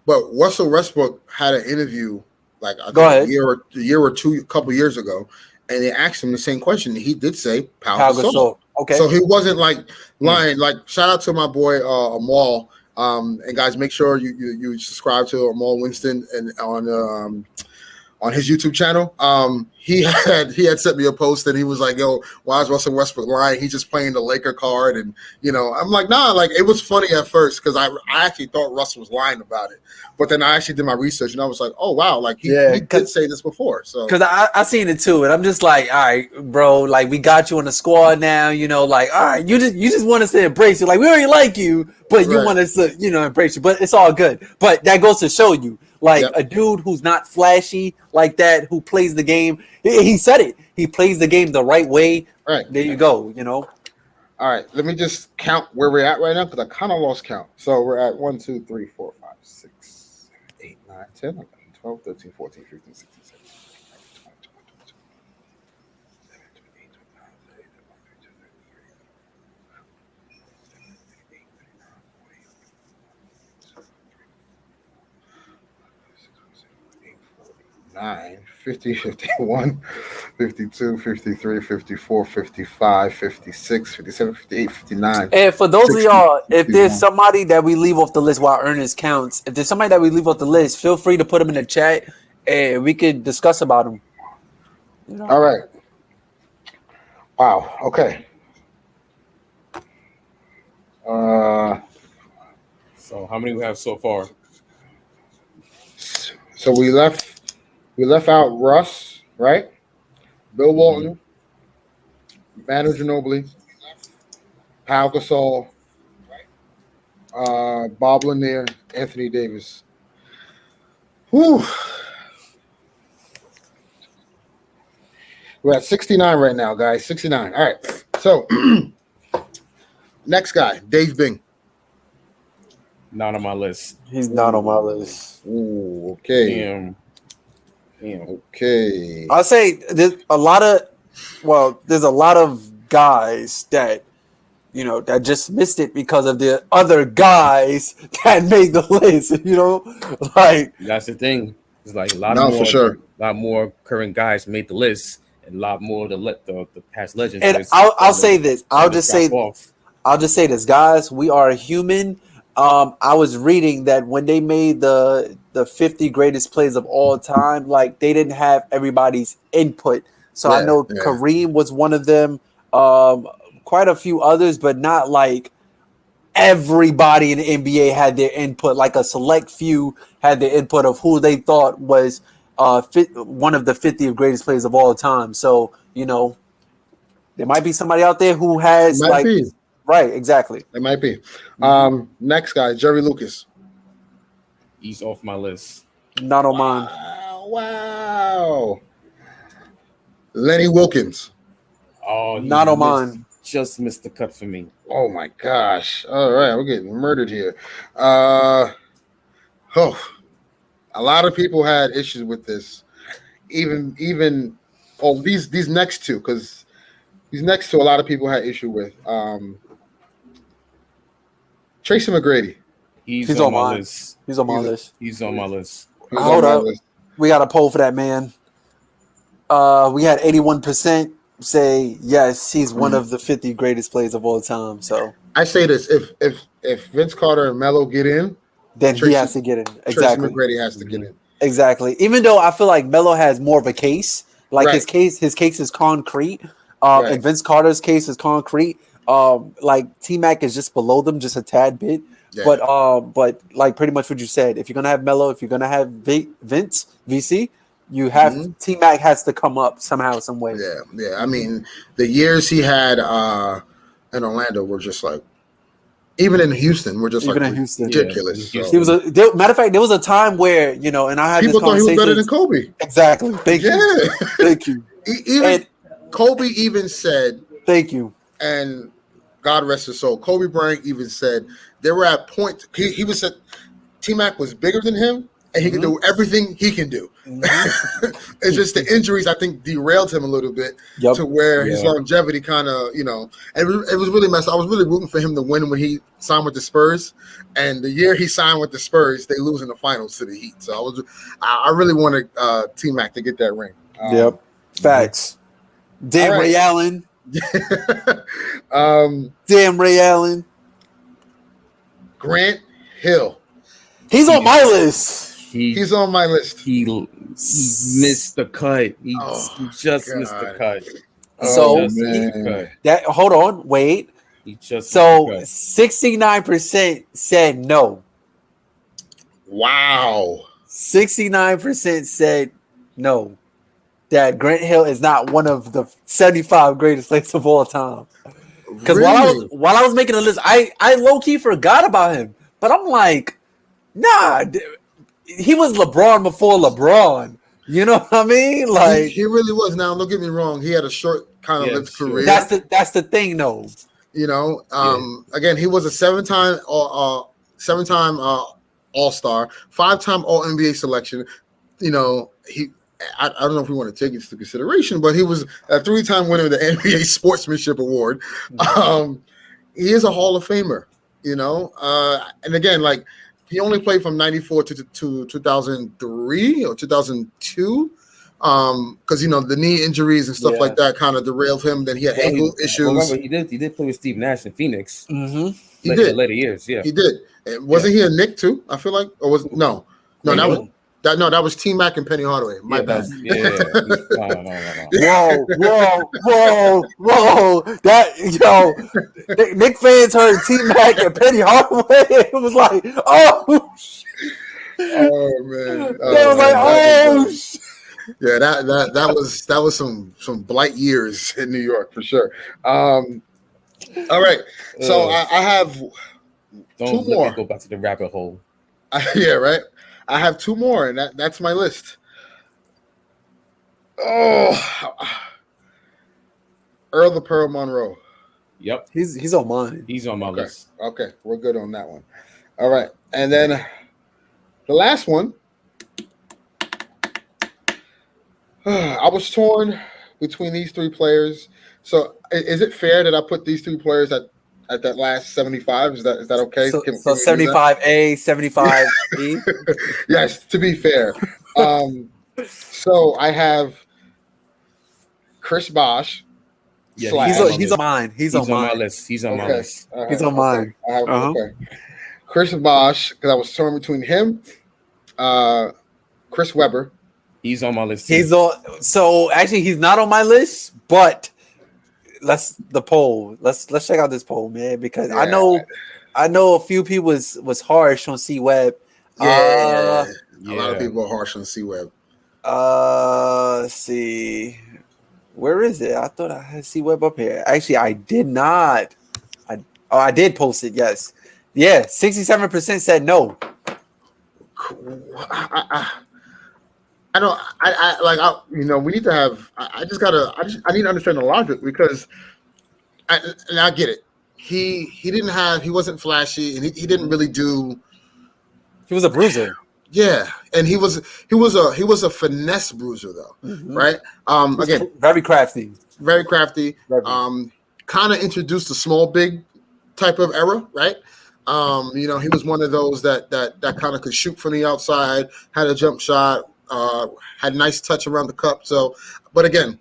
Speaker 3: But Russell Westbrook had an interview like I think a year or two, a couple years ago, and they asked him the same question. He did say Pau Gasol.
Speaker 1: Okay.
Speaker 3: So he wasn't like lying. Like shout out to my boy Amal. And guys, make sure you subscribe to Amal Winston and on his YouTube channel. He had sent me a post and he was like, "Yo, why is Russell Westbrook lying? He's just playing the Laker card." And I'm like, "Nah." Like it was funny at first because I actually thought Russ was lying about it, but then I actually did my research and I was like, "Oh wow!" Like he did say this before. So
Speaker 1: because I seen it too, and I'm just like, "All right, bro. Like we got you on the squad now. You know, like all right, you just want us to embrace you. Like we already like you, but you want us to embrace you. But it's all good. But that goes to show you." Like a dude who's not flashy like that, who plays the game. He said it. He plays the game the right way.
Speaker 3: Right.
Speaker 1: There you go.
Speaker 3: All right. Let me just count where we're at right now because I kind of lost count. So we're at 1, 2, 3, 4, 5, 6, 7, 8, 9, 10, 11, 12, 13, 14, 15, 16, 17, 18, 19, 20, 50, 51, 52, 53, 54, 55, 56, 57, 58, 59.
Speaker 1: And for those
Speaker 3: 60,
Speaker 1: of y'all, if there's
Speaker 3: 61.
Speaker 1: somebody that we leave off the list while Ernest counts, if there's somebody that we leave off the list, feel free to put them in the chat and we could discuss about them. You know?
Speaker 3: All right. Wow. Okay.
Speaker 2: So how many we have so far?
Speaker 3: So we left out Russ, right? Bill Walton, Manu Ginobili, Pau Gasol, Bob Lanier, Anthony Davis. Whew. We're at 69 right now, guys. 69. All right. So next guy, Dave Bing.
Speaker 2: Not on my list.
Speaker 1: He's not on my list.
Speaker 3: Ooh, okay.
Speaker 2: Damn.
Speaker 3: Okay.
Speaker 1: I'll say there's a lot of guys that, you know, that just missed it because of the other guys that made the list, you know? Like,
Speaker 2: That's the thing. It's like a lot more current guys made the list, and a lot more the past legends.
Speaker 1: and I'll say this. I'll just say this, guys. We are human. I was reading that when they made the 50 greatest plays of all time, like they didn't have everybody's input. So I know Kareem was one of them. Quite a few others, but not like everybody in the NBA had their input. Like a select few had their input of who they thought was one of the 50 greatest players of all time. So, you know, there might be somebody out there who has right, exactly.
Speaker 3: It might be. Next guy, Jerry Lucas.
Speaker 2: He's off my list.
Speaker 1: Not on mine.
Speaker 3: Wow. Lenny Wilkins.
Speaker 2: Oh,
Speaker 1: not on mine.
Speaker 2: Just missed the cut for me.
Speaker 3: Oh my gosh. All right, we're getting murdered here. A lot of people had issues with this. Even these next two, because these next two a lot of people had issue with. Tracy McGrady.
Speaker 2: He's on my list.
Speaker 1: He's on my list.
Speaker 2: He's on my list.
Speaker 1: Hold up. We got a poll for that man. We had 81% say yes, he's one of the 50 greatest players of all time. So
Speaker 3: I say this: if Vince Carter and Melo get in,
Speaker 1: then he has to get in. Exactly.
Speaker 3: Tracy McGrady has to get in.
Speaker 1: Exactly. Even though I feel like Melo has more of a case, like his case is concrete. And Vince Carter's case is concrete. Like T-Mac is just below them, just a tad bit. Yeah. But like pretty much what you said. If you're gonna have Melo, if you're gonna have Vince VC, you have T-Mac has to come up somehow, some way.
Speaker 3: Yeah. I mean, the years he had in Orlando were just like, even in Houston, we're just ridiculous.
Speaker 1: Yeah. So. Matter of fact, there was a time where, you know, and I had
Speaker 3: people thought he was better than Kobe.
Speaker 1: Exactly. Thank you. Thank you.
Speaker 3: Kobe even said,
Speaker 1: "Thank you."
Speaker 3: And God rest his soul. Kobe Bryant even said they were at point. He was said T-Mac was bigger than him, and he can do everything he can do. It's just the injuries, I think, derailed him a little bit to where his longevity kind of, you know, it was really messed up. I was really rooting for him to win when he signed with the Spurs, and the year he signed with the Spurs, they lose in the finals to the Heat. So I really wanted T-Mac to get that ring.
Speaker 1: Facts. Damn Ray Allen. Damn Ray Allen.
Speaker 3: Grant Hill.
Speaker 1: He's on my list.
Speaker 3: He's on my list.
Speaker 2: He missed the cut. He just missed the cut.
Speaker 1: Hold on, wait.
Speaker 2: He just
Speaker 1: 69% said no.
Speaker 3: Wow.
Speaker 1: 69% said no. That Grant Hill is not one of the 75 greatest players of all time. Because while I was making a list, I low key forgot about him. But I'm like, nah, he was LeBron before LeBron. You know what I mean? Like
Speaker 3: he really was. Now, don't get me wrong. He had a short kind of lived career.
Speaker 1: That's the thing, though.
Speaker 3: You know, again, he was a seven-time All-Star, 5-time All-NBA selection. You know, I don't know if we want to take it into consideration, but he was a 3-time winner of the NBA Sportsmanship Award. He is a Hall of Famer, you know. And again, like he only played from 94 to 2003 or 2002. because the knee injuries and stuff like that kind of derailed him. Then he had ankle issues.
Speaker 2: Remember, he did play with Steve Nash in Phoenix.
Speaker 1: Mm-hmm.
Speaker 3: He did
Speaker 2: In later years. Yeah,
Speaker 3: he did. Wasn't he a Knick too? I feel like, or was no, that was T Mac and Penny Hardaway. My bad.
Speaker 1: Whoa! Nick fans heard T Mac and Penny Hardaway. It was like, oh,
Speaker 3: oh man!
Speaker 1: They was like, oh.
Speaker 3: Yeah, that was some blight years in New York for sure. All right, so I have
Speaker 2: Don't
Speaker 3: two more.
Speaker 2: Go back to the rabbit hole.
Speaker 3: Yeah, right. I have two more, and that's my list. Oh, Earl the Pearl Monroe.
Speaker 2: Yep,
Speaker 1: He's on mine.
Speaker 2: He's on my list.
Speaker 3: Okay, we're good on that one. All right, and then the last one. I was torn between these three players. So, is it fair that I put these three players at that last 75? Is that okay?
Speaker 1: So 75A, 75B.
Speaker 3: Yes, to be fair. So I have Chris Bosh.
Speaker 2: Yeah,
Speaker 1: he's on mine. He's on
Speaker 2: my list. He's on my list.
Speaker 1: He's on mine.
Speaker 3: Okay. Chris Bosh, because I was torn between him, Chris Webber.
Speaker 2: He's on my list.
Speaker 1: He's on. So actually, he's not on my list. But let's check out this poll, man, because I know a few people was harsh on C Web.
Speaker 3: A lot of people are harsh on C Web.
Speaker 1: Let's see. Where is it? I thought I had C Web up here. Actually, I did not. I did post it. Yes. Yeah. 67% said no.
Speaker 3: I don't. We need to have. I need to understand the logic because, and I get it. He wasn't flashy, and he didn't really do.
Speaker 1: He was a bruiser.
Speaker 3: Yeah, and he was a finesse bruiser though, right? Again,
Speaker 1: very crafty.
Speaker 3: Very crafty. Kind of introduced the small big type of era, right? He was one of those that kind of could shoot from the outside, had a jump shot. Had nice touch around the cup. So, but again,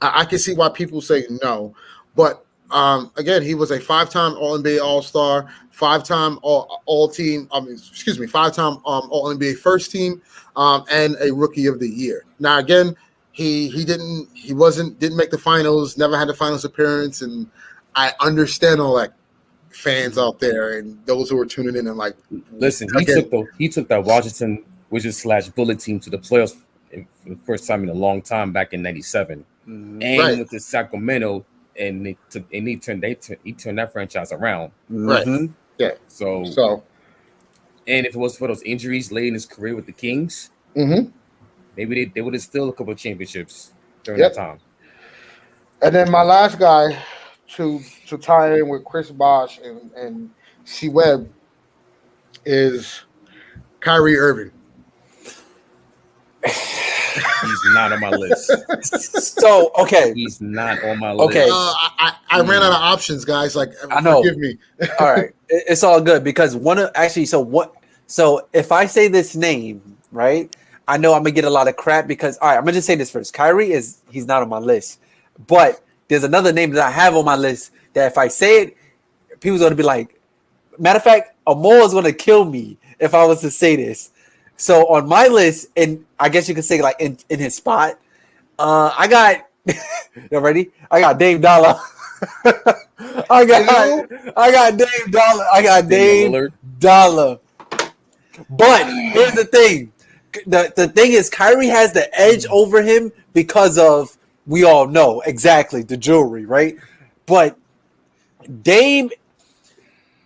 Speaker 3: I can see why people say no. But again, he was a 5-time All-NBA All-Star, 5-time All-Team. Five-time All-NBA First Team, and a Rookie of the Year. Now, again, he didn't make the finals. Never had a finals appearance, and I understand all that. Fans out there and those who are tuning in and like,
Speaker 2: listen, he took that Washington Wizards / Bullet team to the playoffs for the first time in a long time back in '97, and went to Sacramento, and he turned that franchise around.
Speaker 3: Right. Yeah.
Speaker 2: So, and if it was for those injuries late in his career with the Kings, maybe they would have still a couple of championships during that time.
Speaker 3: And then my last guy to tie in with Chris Bosh and C Web is Kyrie Irving.
Speaker 2: He's not on my list.
Speaker 1: So okay,
Speaker 2: he's not on my list.
Speaker 1: Okay,
Speaker 3: I ran out of options, guys. Like,
Speaker 1: I know.
Speaker 3: Forgive me.
Speaker 1: All right, it's all good because So if I say this name, right, I know I'm gonna get a lot of crap because all right, I'm gonna just say this first. Kyrie he's not on my list, but there's another name that I have on my list that if I say it, people's gonna be like. Matter of fact, Amor is gonna kill me if I was to say this. So on my list, and I guess you could say like in his spot, I got you ready? I got Dame Dollar. I got Dame Dollar. I got Dame Dollar. But here's the thing. The thing is Kyrie has the edge over him because of we all know exactly the jewelry, right? But Dame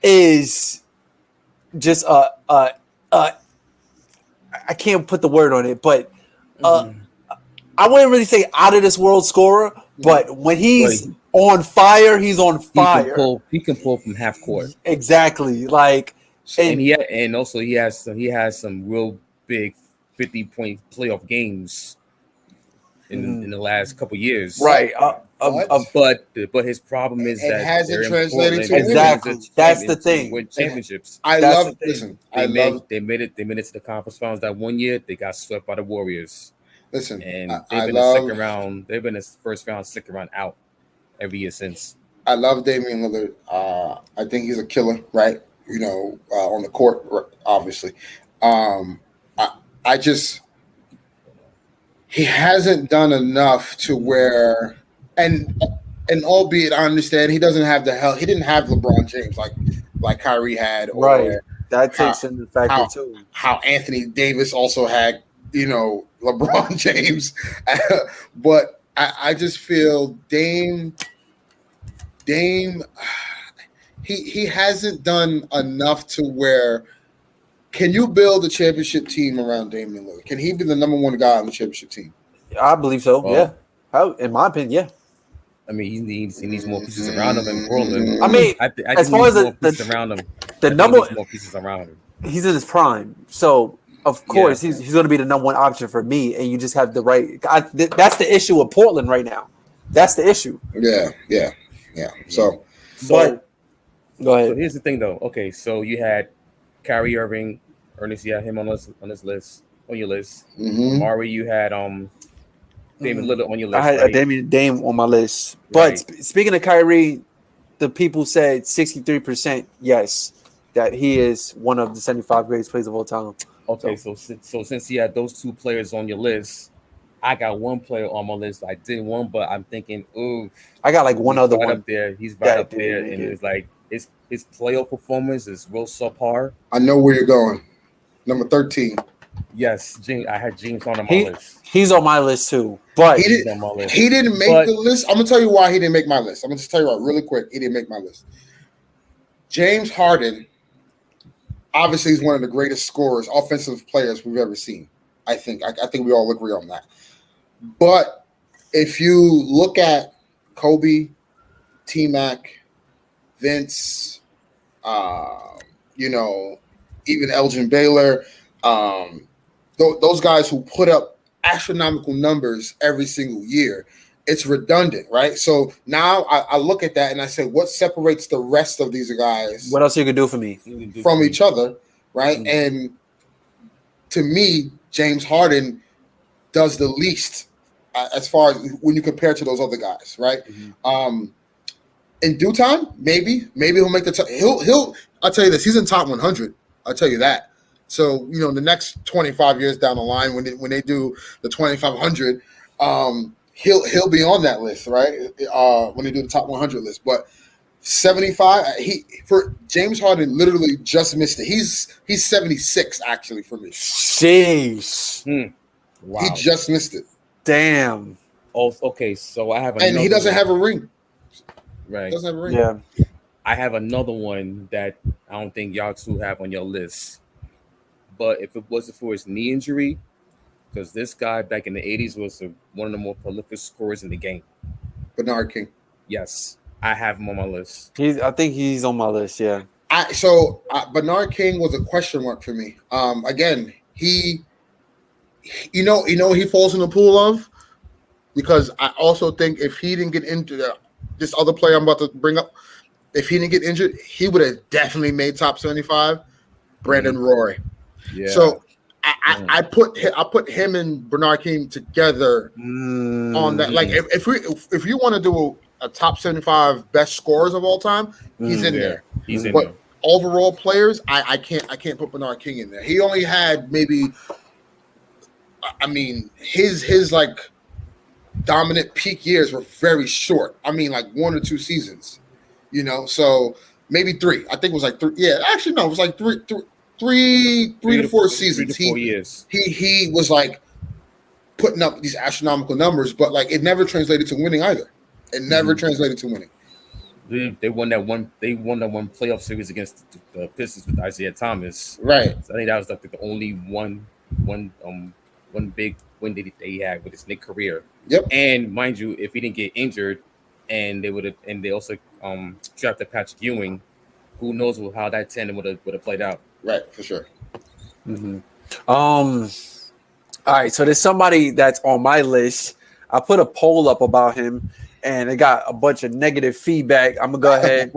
Speaker 1: is just I can't put the word on it, but I wouldn't really say out of this world scorer, but when he's on fire, he's on fire.
Speaker 2: He can pull from half court.
Speaker 1: Exactly. Like
Speaker 2: and he has some real big 50-point playoff games in the last couple years.
Speaker 1: Right.
Speaker 2: But his problem is
Speaker 3: it
Speaker 2: that
Speaker 3: hasn't translated to
Speaker 1: exactly. That's the thing.
Speaker 2: Win championships.
Speaker 3: They made it
Speaker 2: to the conference finals that one year. They got swept by the Warriors.
Speaker 3: Listen,
Speaker 2: and
Speaker 3: I
Speaker 2: they've been a
Speaker 3: love
Speaker 2: second round. They've been a first round, second round out every year since.
Speaker 3: I love Damian Lillard. I think he's a killer, right? On the court, obviously. Um, I, I just he hasn't done enough to where, and albeit I understand he doesn't have the hell. He didn't have LeBron James like Kyrie had,
Speaker 1: Right.
Speaker 3: or
Speaker 1: That
Speaker 3: how
Speaker 1: takes into factor
Speaker 3: how
Speaker 1: too.
Speaker 3: how Anthony Davis also had, LeBron James. But I just feel Dame, he hasn't done enough to where. Can you build a championship team around Damian Lillard? Can he be the number one guy on the championship team?
Speaker 1: I believe so.
Speaker 2: Well,
Speaker 1: yeah. How, in my opinion, yeah.
Speaker 2: I mean, he needs more pieces around him in Portland.
Speaker 1: I mean,
Speaker 2: I
Speaker 1: as
Speaker 2: think
Speaker 1: far
Speaker 2: he
Speaker 1: as
Speaker 2: needs more
Speaker 1: the
Speaker 2: pieces around him.
Speaker 1: the
Speaker 2: I think he
Speaker 1: number,
Speaker 2: needs more pieces around him.
Speaker 1: he's in his prime, so of course he's going to be the number one option for me. And you just have the right. That's the issue with Portland right now. That's the issue.
Speaker 3: Yeah. So
Speaker 1: But go ahead.
Speaker 2: So here's the thing, though. Okay, so you had Kyrie Irving, Ernest. You had him on this list, on your list.
Speaker 3: mhm.
Speaker 2: Mari, you had Damian Lillard on your list.
Speaker 1: I had
Speaker 2: right?
Speaker 1: Dame on my list. But
Speaker 2: Right.
Speaker 1: speaking of Kyrie, the people said 63% yes, that he is one of the 75 greatest players of all time.
Speaker 2: Okay, so since you had those two players on your list, I got one player on my list I didn't want, but I'm thinking, ooh,
Speaker 1: I got like one
Speaker 2: he's
Speaker 1: other
Speaker 2: right
Speaker 1: one.
Speaker 2: up there. He's right
Speaker 1: that
Speaker 2: up there,
Speaker 1: didn't
Speaker 2: and
Speaker 1: make it.
Speaker 2: it's like his playoff performance is real subpar.
Speaker 3: I know where you're going. Number 13.
Speaker 2: Yes, I had James on my list.
Speaker 1: He's on my list too. But
Speaker 3: He
Speaker 2: He's on my list.
Speaker 3: He didn't make
Speaker 2: But-
Speaker 3: the list. I'm gonna tell you why he didn't make my list. I'm gonna just tell you right really quick. He didn't make my list. James Harden, obviously, is one of the greatest scorers, offensive players we've ever seen. I think we all agree on that. But if you look at Kobe, T-Mac, Vince, even Elgin Baylor, those guys who put up astronomical numbers every single year, it's redundant, right? So now I look at that and I say, what separates the rest of these guys
Speaker 1: what else you could do for me?
Speaker 3: from each other, right?
Speaker 2: Mhm.
Speaker 3: And to me, James Harden does the least as far as when you compare to those other guys, right?
Speaker 2: Mhm.
Speaker 3: In due time, maybe he'll make the he'll. I'll tell you this: he's in top 100. I'll tell you that. So the next 25 years down the line, when they do the 2500, he'll be on that list, right? When they do the top 100 list, but 75, for James Harden literally just missed it. He's 76 actually for me.
Speaker 1: Sheesh.
Speaker 2: Wow.
Speaker 3: He just missed it,
Speaker 1: Damn.
Speaker 2: Oh, okay. So I have
Speaker 3: and he doesn't
Speaker 2: one.
Speaker 3: have a ring.
Speaker 2: Right.
Speaker 3: Doesn't have a ring.
Speaker 1: Yeah.
Speaker 2: I have another one that I don't think y'all two have on your list. But if it wasn't for his knee injury, because this guy back in the 80s was one of the more prolific scorers in the game.
Speaker 3: Bernard King.
Speaker 2: Yes, I have him on my list.
Speaker 1: I think he's on my list. Yeah.
Speaker 3: Bernard King was a question mark for me. Again, he falls in the pool of, because I also think if he didn't get into this other player I'm about to bring up, if he didn't get injured, he would have definitely made top 75. Brandon Roy.
Speaker 2: Yeah.
Speaker 3: So I put him and Bernard King together on that. Like if you want to do a top 75 best scorers of all time, he's in there.
Speaker 2: He's in
Speaker 3: But
Speaker 2: there.
Speaker 3: overall players, I can't put Bernard King in there. He only had maybe, I mean, his like dominant peak years were very short. I mean, like 1 or 2 seasons, so maybe 3. I think it was like 3. Yeah, actually no, it was like 3 to 4 seasons.
Speaker 2: 3 to 4 years.
Speaker 3: He was like putting up these astronomical numbers, but like it never translated to winning either. It never translated to winning.
Speaker 2: They won that one. They won that one playoff series against the Pistons with Isaiah Thomas.
Speaker 3: Right.
Speaker 2: So I think that was like the only one big win that they had with his Knicks career.
Speaker 3: Yep.
Speaker 2: And mind you, if he didn't get injured, and they also drafted Patrick Ewing, who knows how that tandem would have played out.
Speaker 3: Right, for sure.
Speaker 1: Mm-hmm. All right, so there's somebody that's on my list. I put a poll up about him, and it got a bunch of negative feedback. I'm gonna go ahead.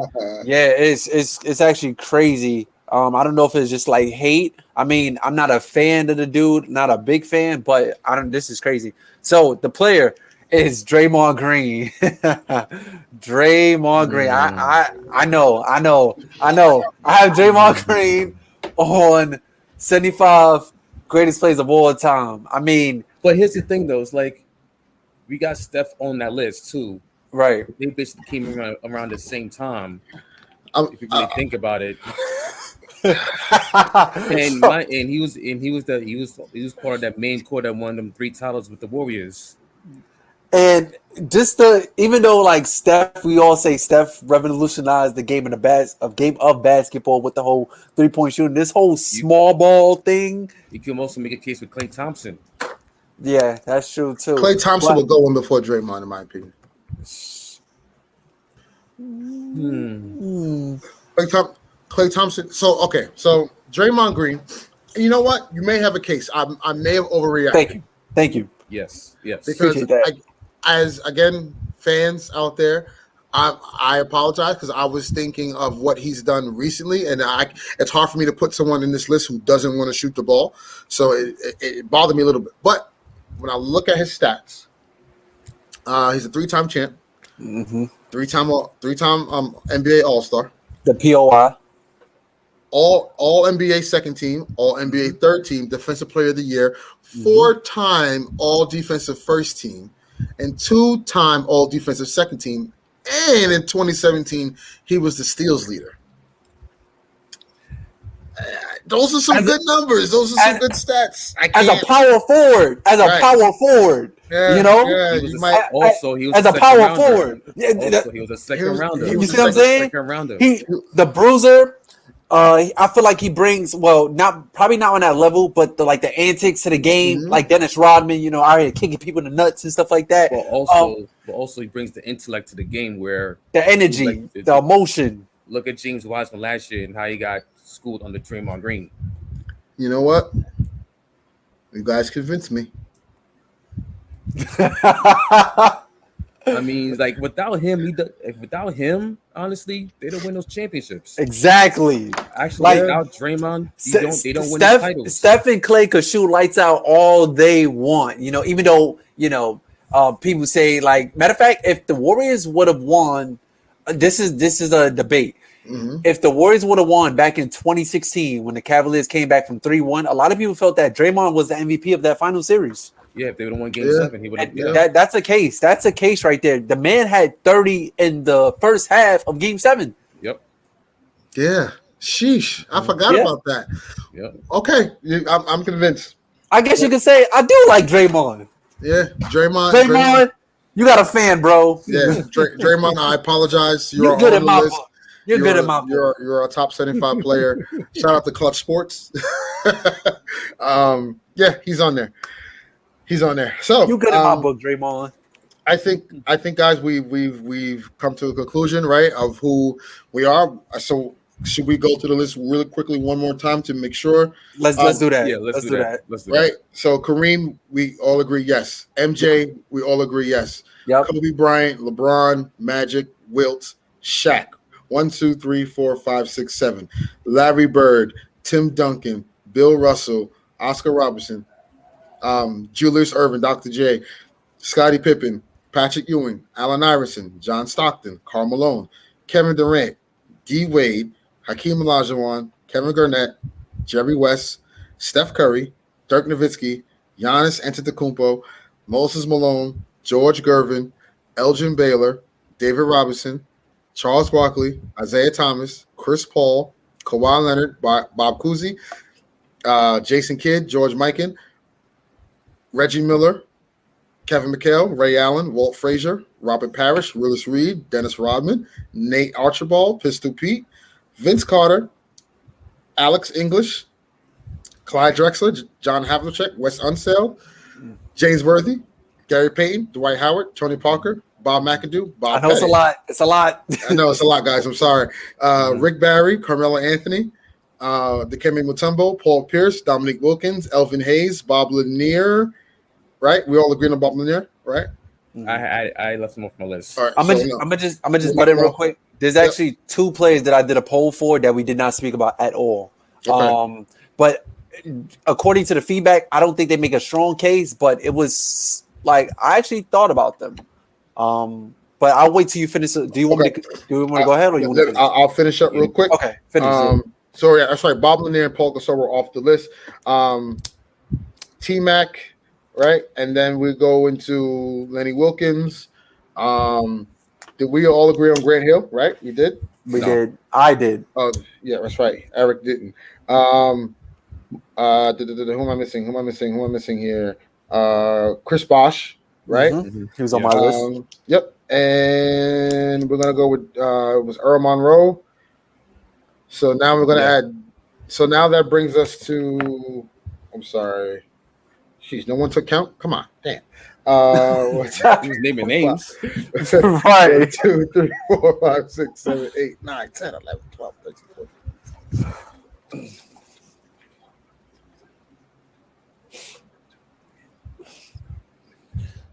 Speaker 1: Yeah, it's actually crazy. I don't know if it's just like hate. I mean, I'm not a fan of the dude, not a big fan, but I don't. This is crazy. So the player is Draymond Green. Draymond Green. I know. I have Draymond Green on 75 greatest plays of all time. I mean,
Speaker 2: but here's the thing, though. It's like we got Steph on that list too.
Speaker 1: Right.
Speaker 2: They basically came around the same time. If you really think about it. and he was part of that main core that won them 3 titles with the Warriors.
Speaker 1: And just even though like Steph, we all say Steph revolutionized the game of basketball with the whole 3-point shooting. This whole small ball thing.
Speaker 2: You can also make a case with Klay Thompson.
Speaker 1: Yeah, that's true too.
Speaker 3: Klay Thompson will go in before Draymond, in my opinion. Klay Thompson. So Draymond Green. You know what? You may have a case. I may have overreacted.
Speaker 1: Thank you.
Speaker 2: Yes.
Speaker 3: Because as again, fans out there, I apologize because I was thinking of what he's done recently, and it's hard for me to put someone in this list who doesn't want to shoot the ball. So it bothered me a little bit. But when I look at his stats, he's a 3-time champ, 3-time NBA All-Star,
Speaker 1: the POI,
Speaker 3: all NBA second team, all NBA third team, defensive player of the year, 4-time all defensive first team, and 2-time all defensive second team. And in 2017, he was the steals leader. Those are some good numbers. Those are some good stats.
Speaker 1: As a power forward, you know,
Speaker 2: he was
Speaker 1: as a power forward.
Speaker 2: Also, he was a second rounder.
Speaker 1: You see what I'm saying? The bruiser. I feel like he brings probably not on that level, but the antics to the game, like Dennis Rodman, you know, out here kicking people in the nuts and stuff like that.
Speaker 2: But also he brings the intellect to the game, where
Speaker 1: the energy, the emotion.
Speaker 2: Look at James Wiseman last year and how he got schooled under Draymond Green.
Speaker 3: You know what? You guys convinced me.
Speaker 2: I mean, like without him, honestly, they don't win those championships.
Speaker 1: Exactly.
Speaker 2: Actually, without Draymond, they don't win the titles.
Speaker 1: Steph and Klay could shoot lights out all they want. You know, even though people say matter of fact, if the Warriors would have won, this is a debate. If the Warriors would have won back in 2016 when the Cavaliers came back from 3-1, a lot of people felt that Draymond was the MVP of that final series.
Speaker 2: Yeah, if they would have won Game 7, he would have.
Speaker 1: That's a case. That's a case right there. The man had 30 in the first half of Game 7.
Speaker 2: Yep.
Speaker 3: Yeah. Sheesh. I forgot about that.
Speaker 2: Yep.
Speaker 3: Okay. I'm convinced.
Speaker 1: I guess you could say I do like Draymond.
Speaker 3: Yeah. Draymond,
Speaker 1: you got a fan, bro.
Speaker 3: Yeah. Draymond, I apologize.
Speaker 1: You're good at my book. You're good at my book.
Speaker 3: You're a top 75 player. Shout out to Clutch Sports. Yeah, he's on there. So
Speaker 1: you good at my book, Draymond.
Speaker 3: I think, guys, we've come to a conclusion, right, of who we are. So should we go through the list really quickly one more time to make sure?
Speaker 1: Let's do that.
Speaker 2: Yeah, let's do that.
Speaker 3: Right. So Kareem, we all agree yes. MJ, we all agree yes.
Speaker 1: Yep.
Speaker 3: Kobe Bryant, LeBron, Magic, Wilt, Shaq. 1, 2, 3, 4, 5, 6, 7. Larry Bird, Tim Duncan, Bill Russell, Oscar Robertson, Julius Erving, Dr. J, Scottie Pippen, Patrick Ewing, Allen Iverson, John Stockton, Karl Malone, Kevin Durant, D. Wade, Hakeem Olajuwon, Kevin Garnett, Jerry West, Steph Curry, Dirk Nowitzki, Giannis Antetokounmpo, Moses Malone, George Gervin, Elgin Baylor, David Robinson, Charles Barkley, Isaiah Thomas, Chris Paul, Kawhi Leonard, Bob Cousy, Jason Kidd, George Mikan, Reggie Miller, Kevin McHale, Ray Allen, Walt Frazier, Robert Parrish, Willis Reed, Dennis Rodman, Nate Archibald, Pistol Pete, Vince Carter, Alex English, Clyde Drexler, John Havlicek, Wes Unseld, James Worthy, Gary Payton, Dwight Howard, Tony Parker, Bob McAdoo, Bob
Speaker 1: I know Petty. It's a lot.
Speaker 3: I know it's a lot, guys. I'm sorry. Rick Barry, Carmelo Anthony, Dikembe Mutombo, Paul Pierce, Dominique Wilkins, Elvin Hayes, Bob Lanier. Right? We all agree on Bob Lanier, right?
Speaker 2: I left him off my list.
Speaker 3: All right,
Speaker 1: I'm gonna just butt in real quick. There's actually two players that I did a poll for that we did not speak about at all.
Speaker 3: Okay.
Speaker 1: But according to the feedback, I don't think they make a strong case, but it was like I actually thought about them. But I'll wait till you finish. Do you want me to go ahead, or you want to finish?
Speaker 3: I'll finish up real quick.
Speaker 1: Okay, finish.
Speaker 3: So yeah, that's right. Bob Lanier and Paul Gasol were off the list. T-Mac, right? And then we go into Lenny Wilkins. Did we all agree on Grant Hill? Right? We did.
Speaker 1: We did. I did.
Speaker 3: Oh yeah, that's right. Eric didn't. Who am I missing? Who am I missing here? Chris Bosh, right?
Speaker 1: Mm-hmm. He was on my list.
Speaker 3: Yep. And we're gonna go with it was Earl Monroe. So now we're gonna add. So now that brings us to. I'm sorry. Jeez, no one took count. Come on, damn.
Speaker 2: Who's naming names?
Speaker 3: 1, 2, 3, 4, 5, 6, 7, 8, 9, 10, 11, 12, 13, 14.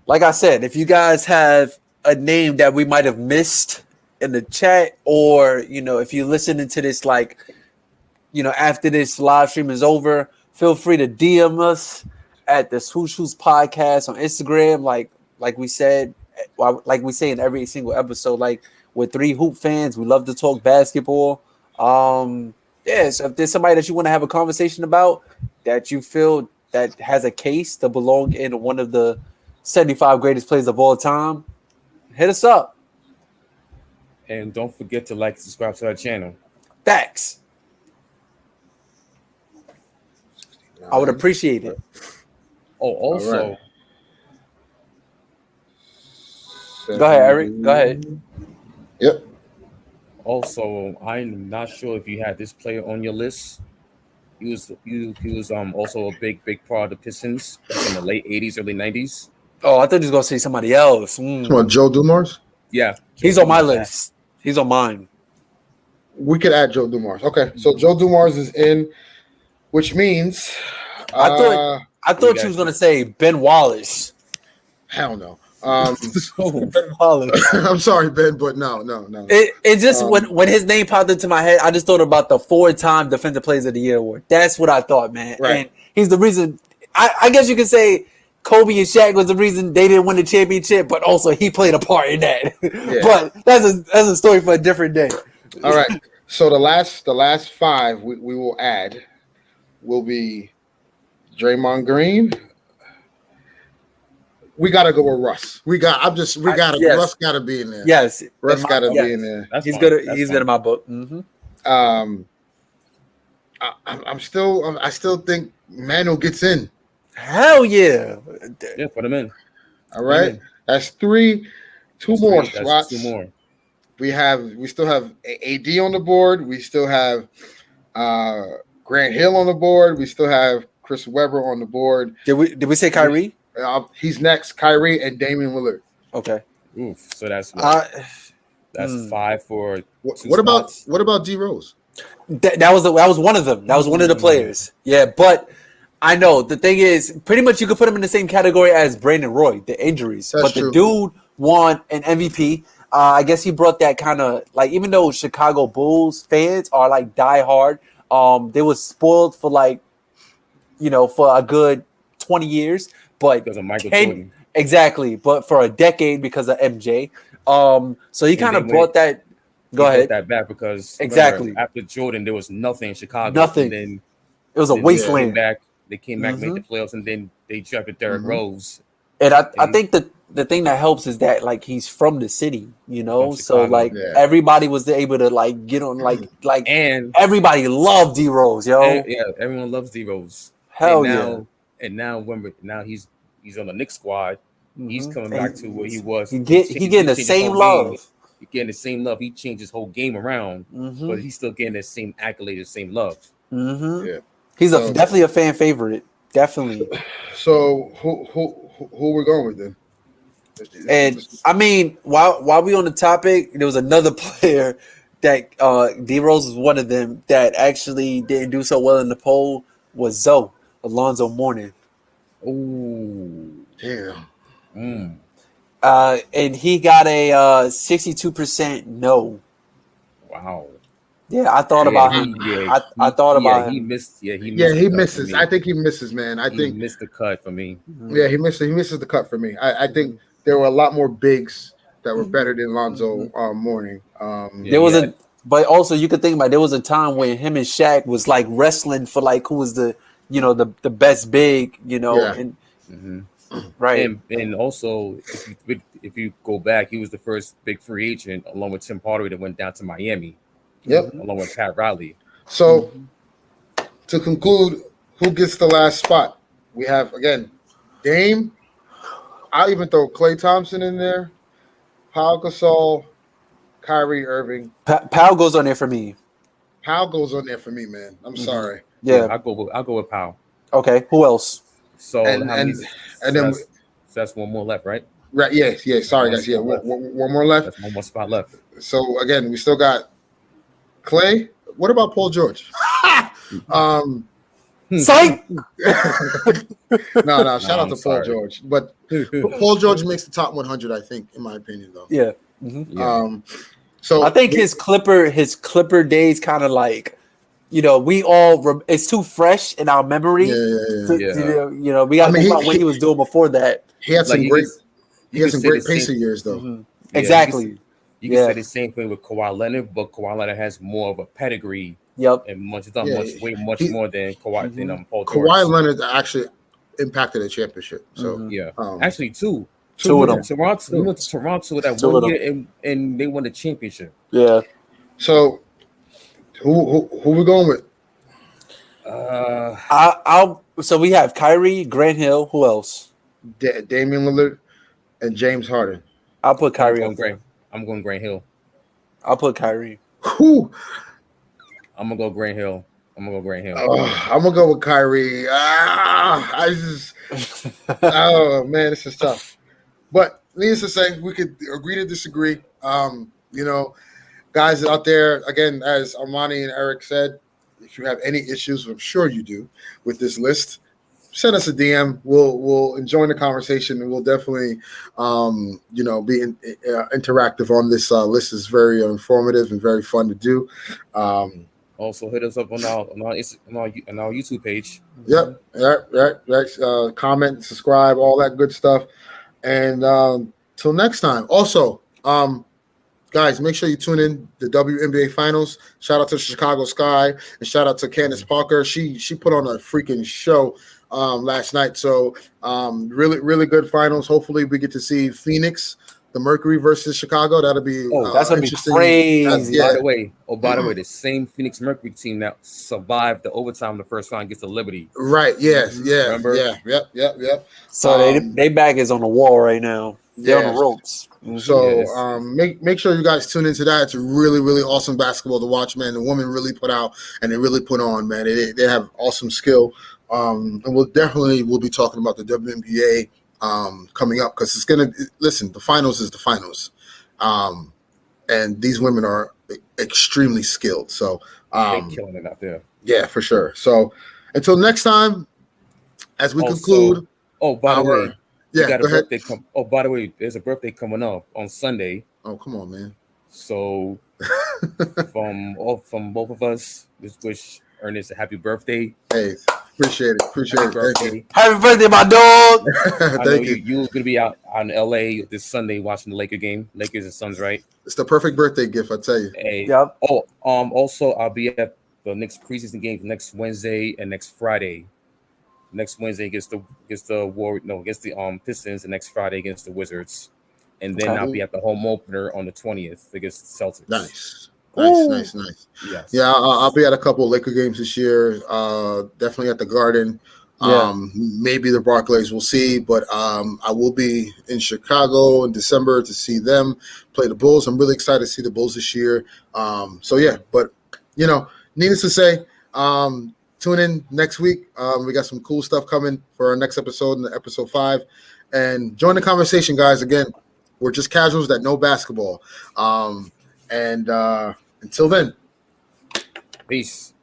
Speaker 1: Like I said, if you guys have a name that we might have missed in the chat, or if you're listening to this after this live stream is over, feel free to DM us at the Swoosh Hoops Podcast on Instagram. Like we said, like we say in every single episode, like we're 3 hoop fans. We love to talk basketball. So if there's somebody that you want to have a conversation about that you feel that has a case to belong in one of the 75 greatest players of all time, hit us up.
Speaker 2: And don't forget to like and subscribe to our channel.
Speaker 1: Facts. I would appreciate it.
Speaker 2: Oh, also,
Speaker 3: right.
Speaker 1: Go ahead, Eric. Go ahead.
Speaker 3: Yep.
Speaker 2: Also, I'm not sure if you had this player on your list. He was also a big part of the Pistons back in the late 80s, early 90s.
Speaker 1: Oh, I thought you was gonna say somebody else.
Speaker 3: Come on, Joe Dumars.
Speaker 2: Yeah,
Speaker 1: he's on my list. He's on mine.
Speaker 3: We could add Joe Dumars. Okay, so Joe Dumars is in, which means
Speaker 1: I thought you was gonna say Ben Wallace.
Speaker 3: Hell no.
Speaker 1: Ben Wallace.
Speaker 3: I'm sorry, Ben, but no.
Speaker 1: It just when his name popped into my head, I just thought about the 4-time Defensive Players of the Year award. That's what I thought, man.
Speaker 3: Right.
Speaker 1: And he's the reason. I guess you could say Kobe and Shaq was the reason they didn't win the championship, but also he played a part in that. Yeah. But that's a story for a different day.
Speaker 3: All right. So the last 5 we will add will be Draymond Green. We gotta go with Russ.
Speaker 1: Yes.
Speaker 3: Russ gotta be in there.
Speaker 1: Yes.
Speaker 3: Russ gotta be in there.
Speaker 1: He's good in my book. Mm-hmm.
Speaker 3: I still think Manu gets in.
Speaker 1: Hell yeah.
Speaker 2: Yeah, put him in.
Speaker 3: All right. That's 3. Two more
Speaker 2: That's
Speaker 3: slots.
Speaker 2: 2 more.
Speaker 3: We still have AD on the board. We still have Grant Hill on the board. We still have Chris Webber on the board.
Speaker 1: Did we say Kyrie?
Speaker 3: He's next. Kyrie and Damian Lillard.
Speaker 1: Okay.
Speaker 2: Oof. So that's 5 for.
Speaker 3: What about D Rose?
Speaker 1: That was one of them. That was one of the players. Yeah, but I know the thing is, pretty much you could put him in the same category as Brandon Roy, the injuries.
Speaker 3: That's
Speaker 1: true.
Speaker 3: The
Speaker 1: dude won an MVP. I guess he brought that kind of even though Chicago Bulls fans are diehard, they was spoiled for for a good 20 years, but
Speaker 2: because of Michael Jordan.
Speaker 1: Exactly, but for a decade because of MJ. So he kind of brought that. Go ahead.
Speaker 2: That back because
Speaker 1: exactly
Speaker 2: after Jordan, there was nothing in Chicago.
Speaker 1: Nothing.
Speaker 2: And then
Speaker 1: it was a wasteland.
Speaker 2: They came back, made the playoffs, and then they drafted Derrick Rose.
Speaker 1: And I think the thing that helps is that he's from the city, so everybody was able to get on and everybody loved D Rose, yo.
Speaker 2: Everyone loves D Rose.
Speaker 1: Hell yeah.
Speaker 2: And now he's on the Knicks squad. He's coming back to where he was.
Speaker 1: He getting the same love.
Speaker 2: He's getting the same love. He changed his whole game around, but he's still getting the same accolade, the same love.
Speaker 1: Mm-hmm. Yeah. He's definitely a fan favorite. Definitely.
Speaker 3: So who we're going with then?
Speaker 1: And I mean, while we on the topic, there was another player that D Rose was one of them that actually didn't do so well in the poll was Alonzo Mourning.
Speaker 2: Oh,
Speaker 3: damn.
Speaker 1: And he got a 62% no.
Speaker 2: Wow.
Speaker 1: Yeah, I thought about him. I thought about
Speaker 2: he
Speaker 1: him.
Speaker 2: missed. Yeah, he missed.
Speaker 3: Yeah,
Speaker 2: the
Speaker 3: he
Speaker 2: cut for
Speaker 3: misses.
Speaker 2: me.
Speaker 3: I think he misses, man. I
Speaker 2: he
Speaker 3: think
Speaker 2: missed the cut for me.
Speaker 3: yeah, he misses the cut for me. I think there were a lot more bigs that were better than Lonzo Mourning.
Speaker 2: Yeah,
Speaker 1: There was
Speaker 2: he had-
Speaker 1: but also you could think about it, there was a time when him and Shaq was like wrestling for like who was the the best big,
Speaker 3: Yeah.
Speaker 1: and
Speaker 2: mhm.
Speaker 1: right.
Speaker 2: And also if you go back, he was the first big free agent along with Tim Hardaway that went down to Miami,
Speaker 3: Yep.
Speaker 2: along with Pat Riley.
Speaker 3: So to conclude, who gets the last spot? We have again Dame. I'll even throw Klay Thompson in there, Pau Gasol, Kyrie Irving.
Speaker 1: Powell goes on there for me.
Speaker 3: Pau goes on there for me, man. I'm sorry.
Speaker 1: Yeah.
Speaker 2: I'll go with Powell.
Speaker 1: Okay. Who else?
Speaker 2: So
Speaker 3: And-
Speaker 2: how many?
Speaker 3: and-
Speaker 2: so
Speaker 3: and then
Speaker 2: that's, so that's one more left, right?
Speaker 3: Right? Yes. Sorry,
Speaker 2: One
Speaker 3: guys. Yeah,
Speaker 2: spot left.
Speaker 3: one more left.
Speaker 2: That's one more spot left.
Speaker 3: So again, we still got Clay. What about Paul George?
Speaker 1: Psych.
Speaker 3: No. Shout out
Speaker 2: I'm
Speaker 3: to Paul
Speaker 2: sorry.
Speaker 3: George, but Paul George makes the top 100, I think, in my opinion, though.
Speaker 1: Yeah.
Speaker 2: Yeah.
Speaker 3: So
Speaker 1: I think his Clipper days kind of like, we all it's too fresh in our memory.
Speaker 3: Yeah.
Speaker 2: Yeah.
Speaker 1: We got to
Speaker 3: I mean,
Speaker 1: think about what he was doing before that.
Speaker 3: He had some
Speaker 2: Like,
Speaker 3: great. He
Speaker 2: you
Speaker 3: had
Speaker 2: can
Speaker 3: some
Speaker 2: say
Speaker 3: great
Speaker 2: the same-
Speaker 3: pacer years, though.
Speaker 1: Mhm.
Speaker 2: Yeah,
Speaker 1: Exactly.
Speaker 2: You can say the same thing with Kawhi Leonard, but Kawhi Leonard has more of a pedigree
Speaker 1: Yep.
Speaker 2: and much
Speaker 3: Yeah,
Speaker 2: more than Kawhi than Paul George.
Speaker 3: Kawhi Leonard actually impacted a championship. So
Speaker 2: Yeah,
Speaker 3: Um,
Speaker 2: actually two.
Speaker 1: Two
Speaker 2: He
Speaker 1: of
Speaker 2: went to Toronto. He went to Toronto that
Speaker 1: Two of
Speaker 2: one
Speaker 1: them.
Speaker 2: year, and they won the championship.
Speaker 1: Yeah.
Speaker 3: so who we going with?
Speaker 1: So we have Kyrie, Grant Hill. Who else?
Speaker 3: Damian Lillard and James Harden.
Speaker 1: I'll put Kyrie
Speaker 2: I'm
Speaker 1: on.
Speaker 2: going Grant Hill.
Speaker 1: I'll put Kyrie.
Speaker 3: Whew.
Speaker 2: I'm gonna go Grant Hill. I'm
Speaker 3: I'm gonna go with Kyrie. Oh man, this is tough. But needless to say, we could agree to disagree. Guys out there, again, as Armani and Eric said, if you have any issues, I'm sure you do, with this list, send us a DM. We'll enjoy the conversation, and we'll definitely, be interactive on this list. Is very informative and very fun to do.
Speaker 2: Also, hit us up on our YouTube page.
Speaker 3: Yep. Right. Comment, subscribe, all that good stuff. And till next time. Also, guys, make sure you tune in the WNBA Finals. Shout out to Chicago Sky and shout out to Candace Parker. She put on a freaking show last night. So really, really good finals. Hopefully, we get to see Phoenix, the Mercury versus Chicago. That'll be
Speaker 1: that's gonna be
Speaker 3: interesting.
Speaker 1: crazy.
Speaker 3: Yeah.
Speaker 2: By the way, the same Phoenix Mercury team that survived the overtime the first round gets the Liberty.
Speaker 3: Right. Yes. Yeah.
Speaker 2: Remember?
Speaker 3: Yeah. Yep.
Speaker 1: So they back is on the wall right now. They're on the ropes.
Speaker 3: So
Speaker 2: Yes.
Speaker 3: make sure you guys tune into that. It's really, really awesome basketball to watch, man. The women really put out and they really put on, man. They have awesome skill. And we'll be talking about the WNBA coming up because it's gonna listen. The finals is the finals, and these women are extremely skilled. So
Speaker 2: They're killing it out there.
Speaker 3: yeah, for sure. So until next time, as we
Speaker 2: Also,
Speaker 3: conclude.
Speaker 2: By the way, we
Speaker 3: Yeah,
Speaker 2: got
Speaker 3: go
Speaker 2: a
Speaker 3: ahead.
Speaker 2: birthday by the way, there's a birthday coming up on Sunday.
Speaker 3: Oh, come on, man.
Speaker 2: So from both of us, just wish Ernest a happy birthday.
Speaker 3: Hey, appreciate it.
Speaker 2: Happy
Speaker 3: Thank you.
Speaker 2: birthday.
Speaker 1: Happy birthday, my dog.
Speaker 2: I know
Speaker 3: Thank you.
Speaker 2: you're gonna be out in LA this Sunday watching the Laker game, Lakers and Suns, right?
Speaker 3: It's the perfect birthday gift, I tell you.
Speaker 2: Hey.
Speaker 1: Yep.
Speaker 2: Also I'll be at the next preseason games next Wednesday and next Friday. Next Wednesday against the Pistons, and next Friday against the Wizards. And then
Speaker 1: Okay.
Speaker 2: I'll be at the home opener on the 20th against the Celtics.
Speaker 3: Nice.
Speaker 2: Yes.
Speaker 3: Yeah, I'll be at a couple of Laker games this year. Definitely at the Garden.
Speaker 1: Yeah.
Speaker 3: Maybe the Barclays, we'll see. But I will be in Chicago in December to see them play the Bulls. I'm really excited to see the Bulls this year. So yeah, but needless to say, tune in next week. We got some cool stuff coming for our next episode, in episode 5. And join the conversation, guys. Again, we're just casuals that know basketball. And until then.
Speaker 2: Peace.